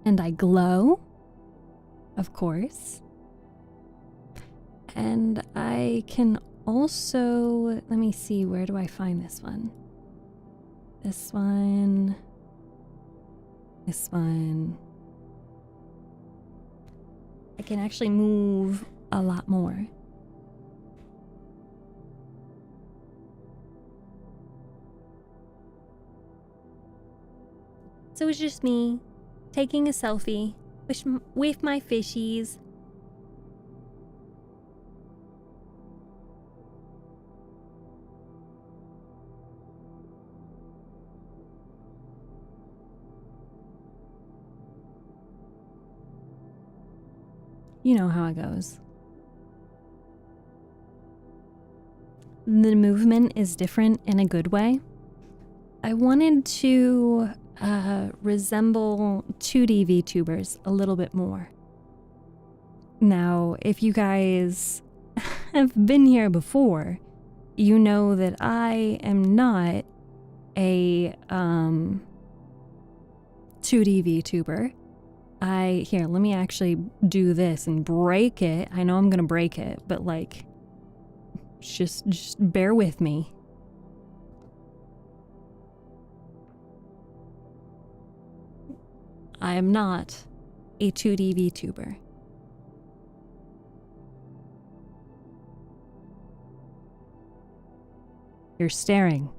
And I glow, of course. And I can also, let me see, where do I find this one? This one. This one. I can actually move a lot more. So it's just me taking a selfie with my fishies. You know how it goes. The movement is different in a good way. I wanted to resemble 2D VTubers a little bit more. Now, if you guys have been here before, you know that I am not a 2D VTuber. Here, let me actually do this and break it. I know I'm gonna break it, but like, just bear with me. I am not a 2D VTuber. You're staring.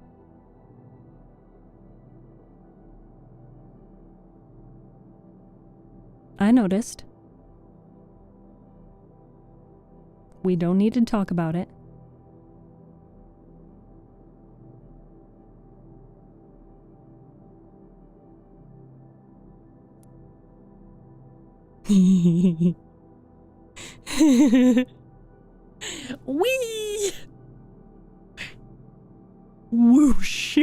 I noticed. We don't need to talk about it. Wee! Whoosh!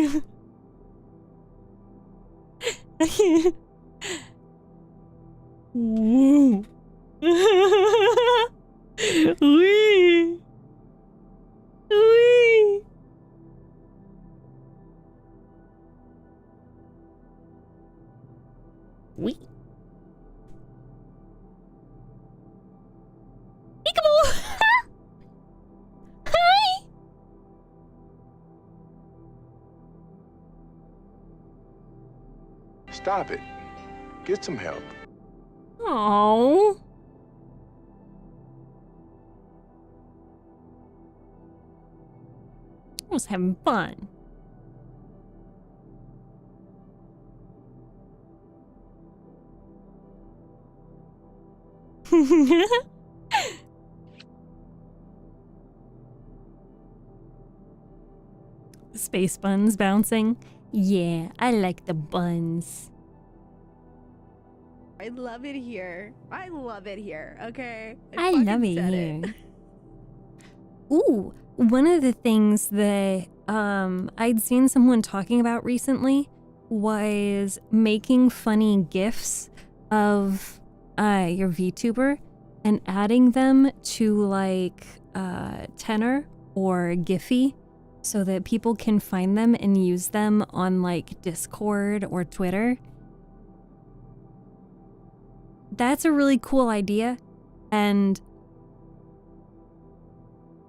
Woo! Wee! Wee! Wee! Peekaboo! Hi! Stop it. Get some help. Oh. I was having fun. Space buns bouncing. Yeah, I like the buns. I love it here. I love it here, okay? I fucking love it said here. Ooh, one of the things that I'd seen someone talking about recently was making funny GIFs of your VTuber and adding them to like Tenor or Giphy so that people can find them and use them on like Discord or Twitter. That's a really cool idea, and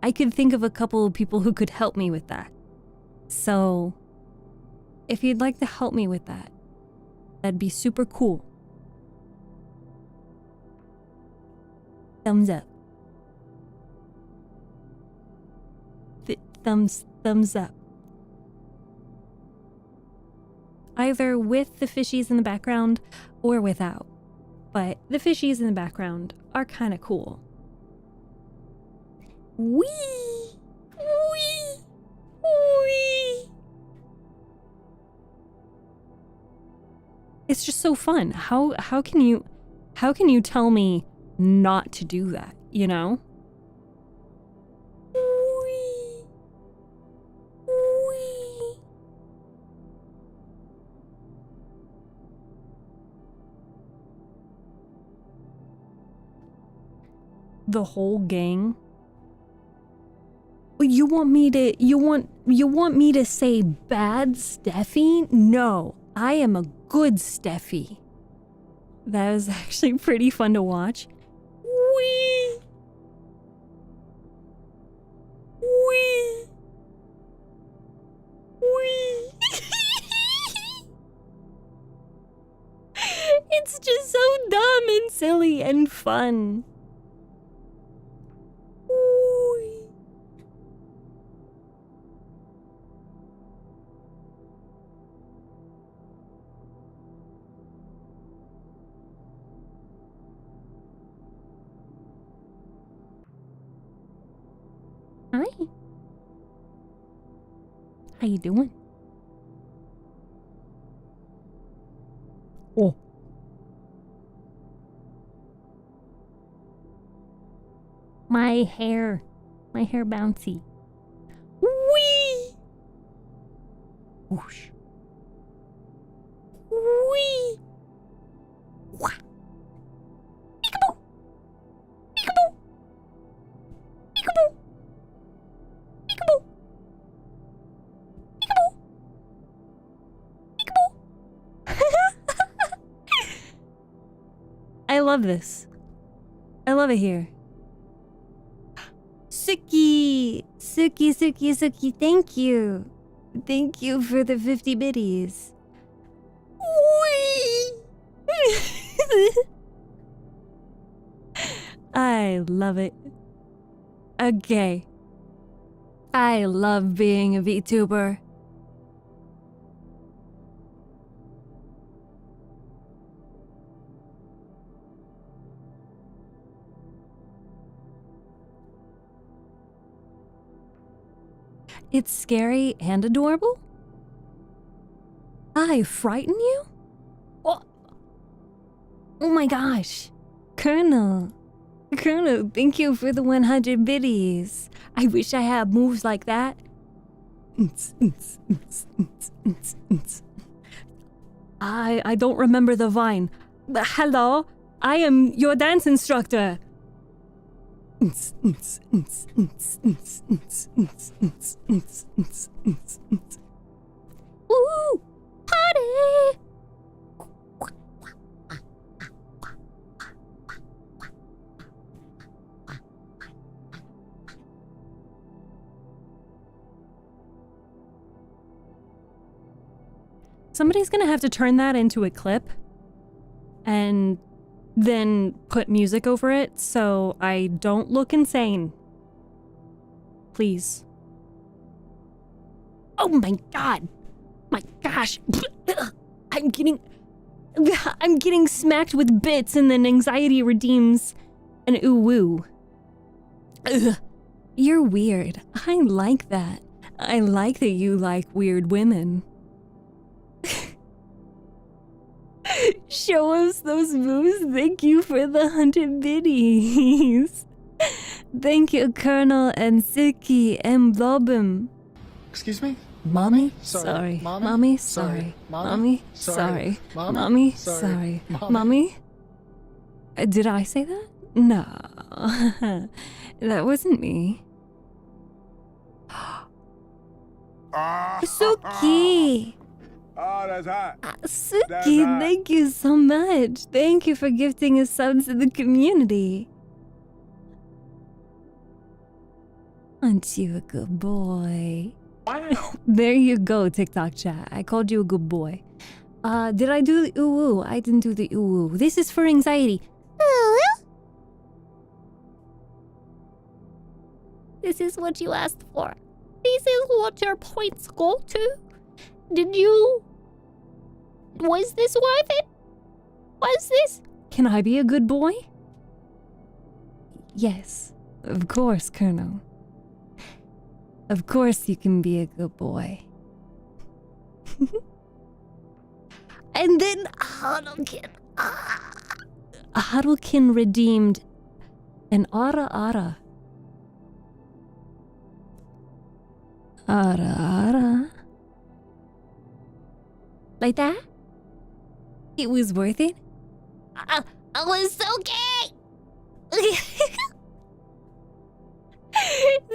I could think of a couple of people who could help me with that. So, if you'd like to help me with that, that'd be super cool. Thumbs up. Thumbs up. Either with the fishies in the background or without. But the fishies in the background are kind of cool. Wee! Wee! Wee! It's just so fun. How can you tell me not to do that, you know? Wee! Wee! The whole gang. You want me to say bad Steffi? No, I am a good Steffi. That was actually pretty fun to watch. Wee! Wee! Wee! It's just so dumb and silly and fun. Wee! Hi. How you doing? Oh. My hair bouncy. Wee! Whoosh. Wee! Wah! Peekaboo! Peekaboo! Peekaboo! Peekaboo! Peekaboo! Peekaboo! I love this. I love it here. Suki! Suki, thank you. Thank you for the 50 biddies. Wee! I love it. Okay. I love being a VTuber. It's scary and adorable? I frighten you? Oh, oh my gosh. Colonel, thank you for the 100 biddies. I wish I had moves like that. I don't remember the vine. Hello, I am your dance instructor. Woo! Party! Somebody's gonna have to turn that into a clip and then put music over it so I don't look insane. Please. Oh my god! My gosh! I'm getting smacked with bits and then anxiety redeems an ooh woo. Ugh. You're weird. I like that. I like that you like weird women. Show us those moves. Thank you for the 100 biddies. Thank you, Colonel and Siki and Blobum. Excuse me? Mommy? Sorry. Sorry. Mommy? Mommy? Sorry. Sorry. Mommy? Mommy? Sorry. Sorry. Mommy? Mommy? Sorry. Sorry. Mommy? Mommy? Did I say that? No. That wasn't me. Suki! Oh, that's hot. Suki, That's hot. thank you so much. Thank you for gifting a sub to the community. Aren't you a good boy? Wow. There you go, TikTok chat. I called you a good boy. Did I do the ooh-woo? I didn't do the ooh-woo. This is for anxiety. This is what you asked for. This is what your points go to. Did you... Was this worth it? Was this? Can I be a good boy? Yes, of course, Colonel. Of course you can be a good boy. And then Huddlekin redeemed an Ara Ara. Ara Ara. Like that? It was worth it? I was okay.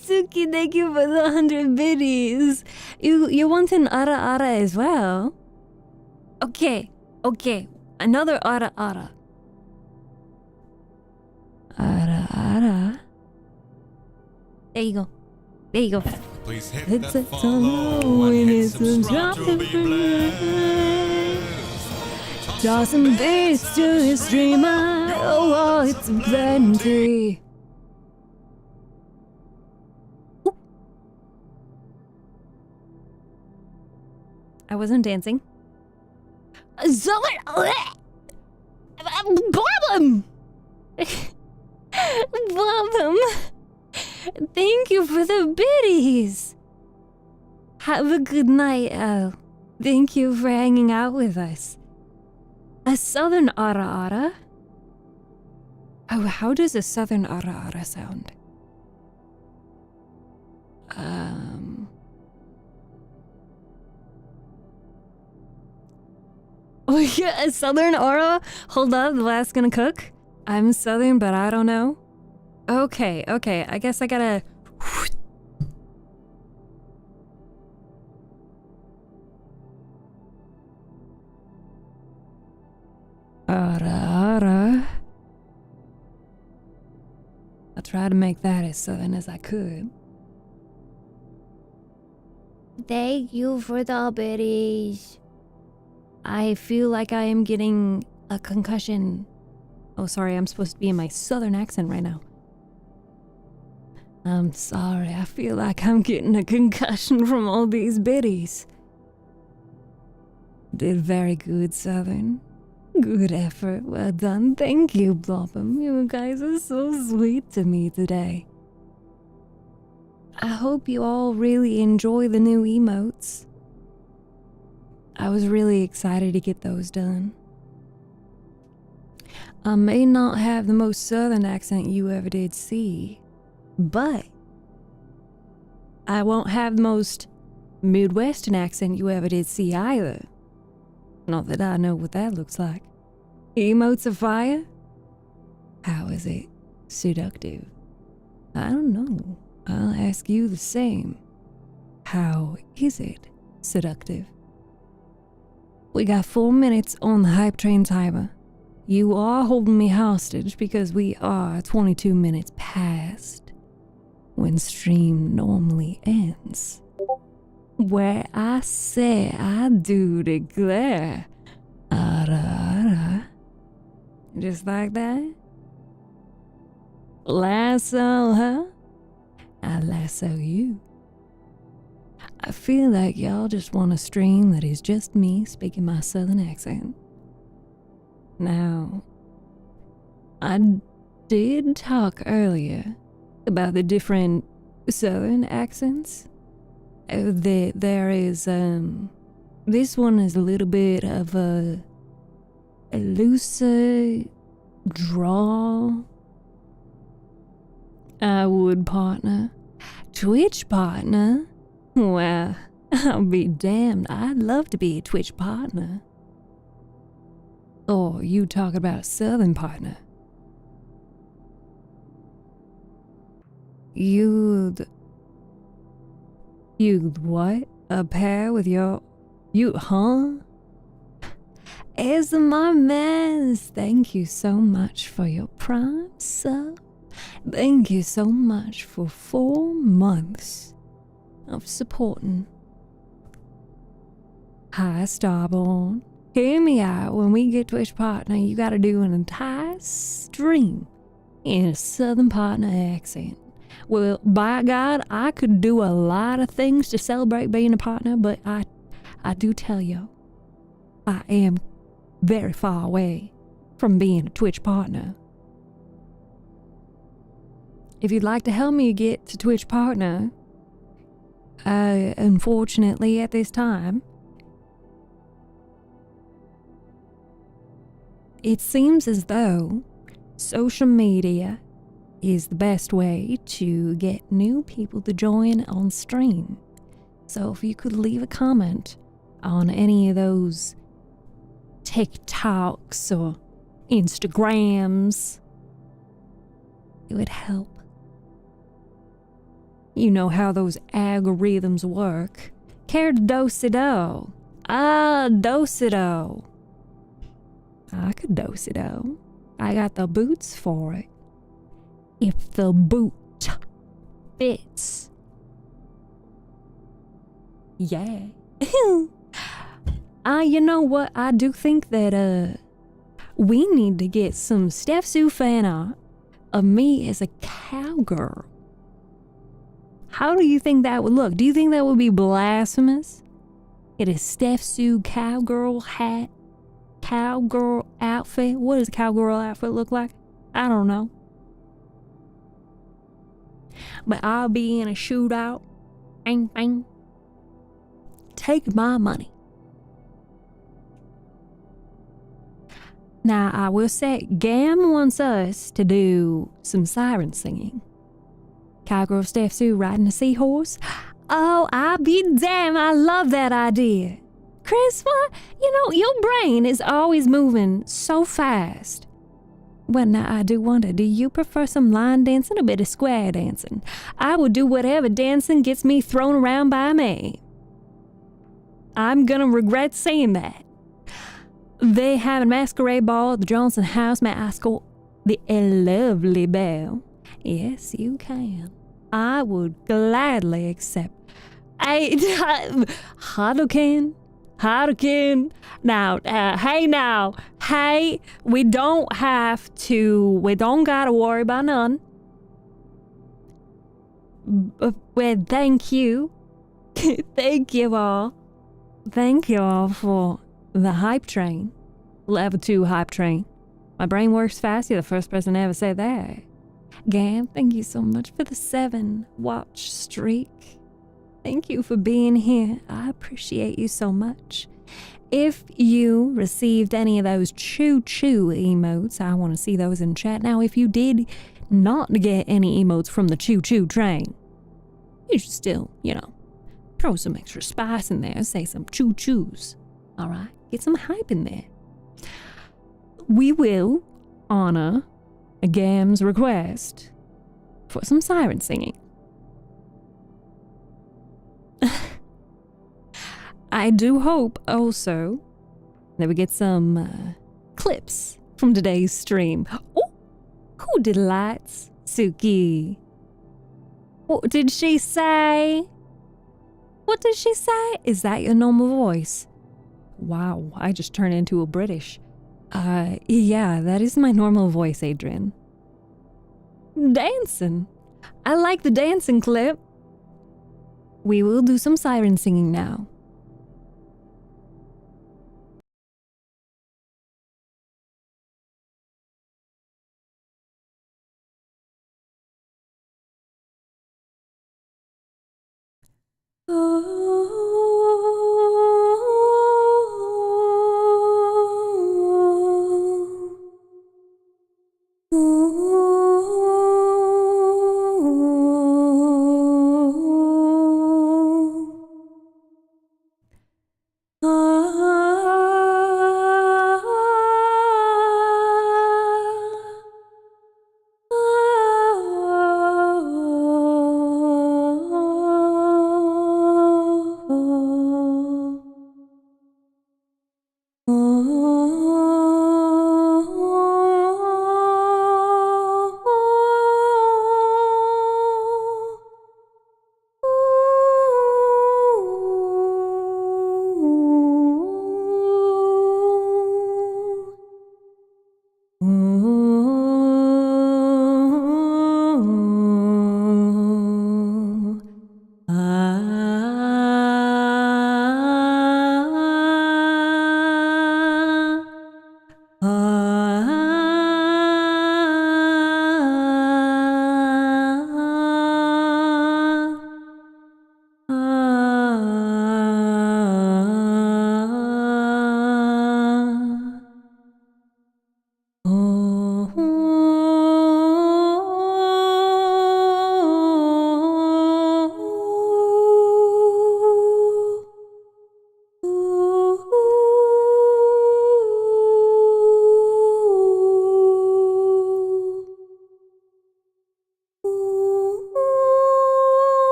Suki, thank you for the 100 biddies. You want an Ara Ara as well? Okay. Another Ara Ara. Ara Ara. There you go. Please hit It's that a follow follow and and hit it's a subscribe drop to of be blessed. Toss some bits to his streamer. Oh, it's plenty. I wasn't dancing. Blobum! Blobum! Thank you for the biddies! Have a good night, Elle. Thank you for hanging out with us. A southern ara ara? Oh, how does a southern ara ara sound? Oh yeah, a southern aura? Hold up, the last gonna cook? I'm southern, but I don't know. Okay, I guess I gotta... Ara. I'll try to make that as southern as I could. Thank you for the biddies. I feel like I am getting a concussion. Oh, sorry, I'm supposed to be in my southern accent right now. I'm sorry, I feel like I'm getting a concussion from all these biddies. Did very good, Southern. Good effort, well done. Thank you, Blopham. You guys are so sweet to me today. I hope you all really enjoy the new emotes. I was really excited to get those done. I may not have the most southern accent you ever did see, but I won't have the most Midwestern accent you ever did see either. Not that I know what that looks like. Emotes of fire? How is it seductive? I don't know. I'll ask you the same. How is it seductive? We got 4 minutes on the hype train timer. You are holding me hostage because we are 22 minutes past when stream normally ends. Where I say I do declare. Ara. Just like that. Lasso her. I lasso you. I feel like y'all just want a stream that is just me speaking my southern accent. Now, I did talk earlier about the different southern accents. There is, this one is a little bit of a looser drawl. I would partner. Twitch partner? Well, I'll be damned. I'd love to be a Twitch partner. Or you talk about a southern partner. You'd what? A pair with your... huh? As my mans, thank you so much for your prime sub. Thank you so much for 4 months of supporting. Hi, Starborn. Hear me out. When we get Twitch partner, you gotta do an entire stream in a southern partner accent. Well, by God, I could do a lot of things to celebrate being a partner, but I do tell you, I am very far away from being a Twitch partner. If you'd like to help me get to Twitch partner, unfortunately at this time, it seems as though social media is the best way to get new people to join on stream. So if you could leave a comment on any of those TikToks or Instagrams, it would help. You know how those algorithms work. Care to do-si-do? Do-si-do. I could do-si-do. I got the boots for it. If the boot fits. Yeah. You know what? I do think that we need to get some StephTsu fan art of me as a cowgirl. How do you think that would look? Do you think that would be blasphemous? Get a StephTsu cowgirl hat, cowgirl outfit. What does a cowgirl outfit look like? I don't know. But I'll be in a shootout. Bang, bang. Take my money. Now, I will say, Gam wants us to do some siren singing. Cowgirl StephTsu riding a seahorse. Oh, I'll be damned. I love that idea. Chris, what? You know, your brain is always moving so fast. Well, now, I do wonder, do you prefer some line dancing or a bit of square dancing? I will do whatever dancing gets me thrown around by me. I'm gonna regret saying that. They have a masquerade ball at the Johnson House. May I score a lovely bell? Yes, you can. I would gladly accept. Hadouken. Now, hey now, Hey, we don't gotta worry about none. Well, thank you. Thank you all. Thank you all for the hype train. Level 2 hype train. My brain works fast. You're the first person to ever say that. Gam, thank you so much for the 7-watch streak. Thank you for being here. I appreciate you so much. If you received any of those choo-choo emotes, I want to see those in chat. Now, if you did not get any emotes from the choo-choo train, you should still, throw some extra spice in there. Say some choo-choos. All right? Get some hype in there. We will honor Gam's request for some siren singing. I do hope also that we get some clips from today's stream. Oh, who did lights? Suki. What did she say? What did she say? Is that your normal voice? Wow, I just turned into a British. Yeah, that is my normal voice, Adrian. Dancing. I like the dancing clip. We will do some siren singing now.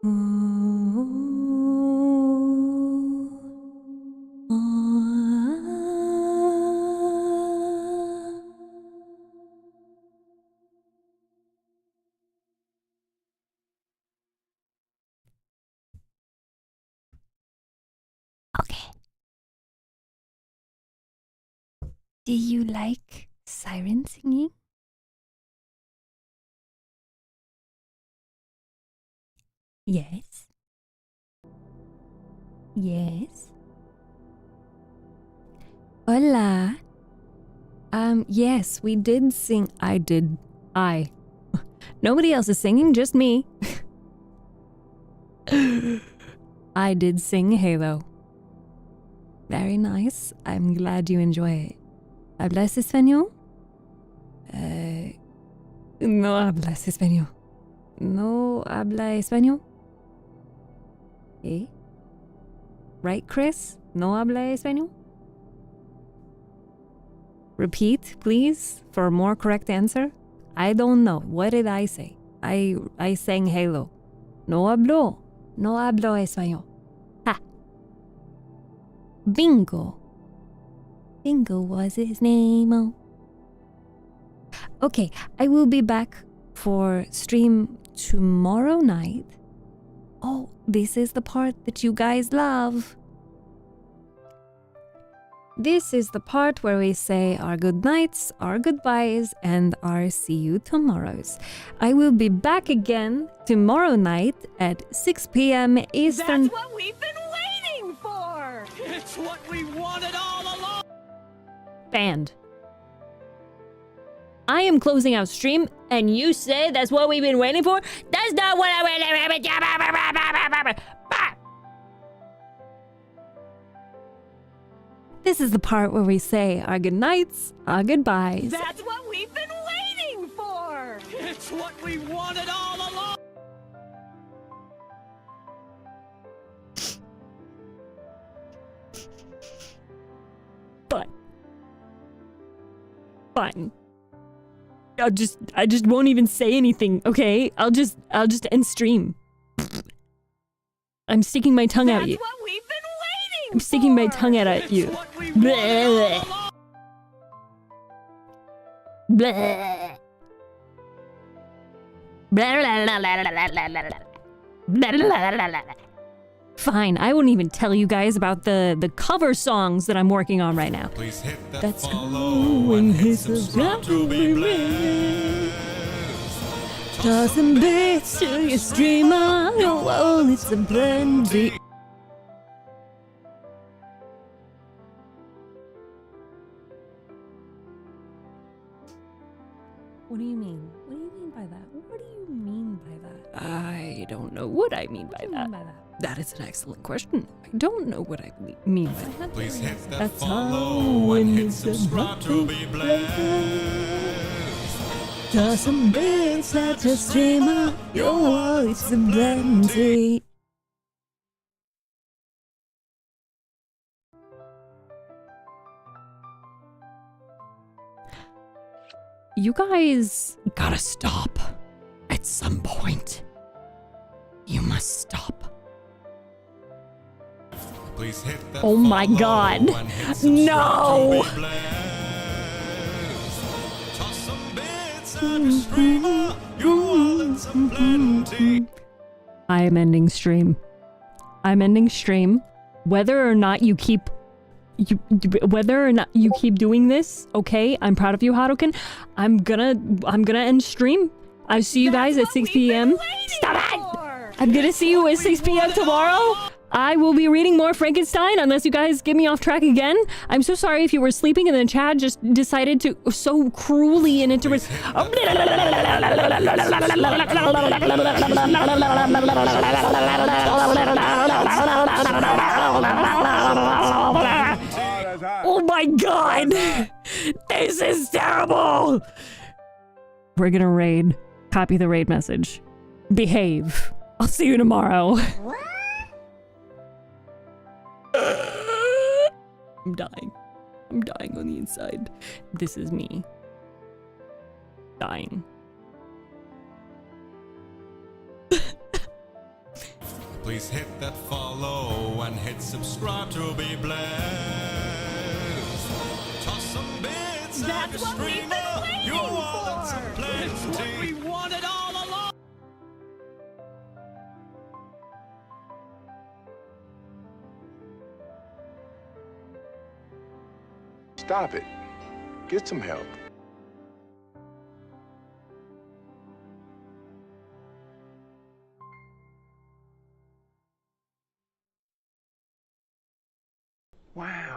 Okay. Do you like siren singing? Yes. Yes. Hola. Yes, we did sing. I. Nobody else is singing, just me. I did sing Halo. Very nice. I'm glad you enjoy it. ¿Hablas español? No hablas español. No habla español. ¿Eh? Right, Chris? No habla español? Repeat, please, for a more correct answer. I don't know. What did I say? I sang Halo. No hablo español. Ha! Bingo. Bingo was his name. Oh. Okay, I will be back for stream tomorrow night. Oh, this is the part that you guys love. This is the part where we say our good nights, our goodbyes, and our see you tomorrows. I will be back again tomorrow night at 6 p.m. Eastern. That's what we've been waiting for! It's what we wanted all along! Banned. I am closing out stream, and you say that's what we've been waiting for? That's not what I went. This is the part where we say our good nights, our goodbyes. That's what we've been waiting for! It's what we wanted all along! But fine. I just won't even say anything, okay? I'll just end stream. I'm sticking my tongue out at you. That's what we've been waiting I'm sticking my for! tongue out at you. It's what we wanted all along! Bleh. Fine, I won't even tell you guys about the cover songs that I'm working on right now. Please hit that Let's follow go and and hit hit subscribe to be blessed. Toss some bits to your streamer. Oh, it's a plenty. What do you mean? What do you mean by that? What do you mean by that? I don't know what I mean by that. That is an excellent question. I don't know what I mean by that. Please hit that That's follow how and hit it's subscribe to be blessed. Toss some bits at your streamer. Oh, it's a plenty. You guys gotta stop. At some point, you must stop. Please hit that Oh my follow God. and hit subscribe No. to be blessed. Toss some bits at your streamer. Your wallet's a plenty. I am ending stream. I'm ending stream. Whether or not you keep doing this, okay? I'm proud of you, Harukin. I'm gonna end stream. I see you guys at 6 p.m. Stop it! I'm gonna see you at 6 p.m. tomorrow. I will be reading more Frankenstein unless you guys get me off track again. I'm so sorry if you were sleeping and then Chad just decided to so cruelly and interrupt. Oh my God! This is terrible! We're gonna raid. Copy the raid message. Behave. I'll see you tomorrow. I'm dying. I'm dying on the inside. This is me. Dying. please hit that follow and hit subscribe to be blessed. Toss some bits at your That's what we've been streamer. waiting Your wallet's for. plenty. It's what we wanted all along. Stop it. Get some help. Wow.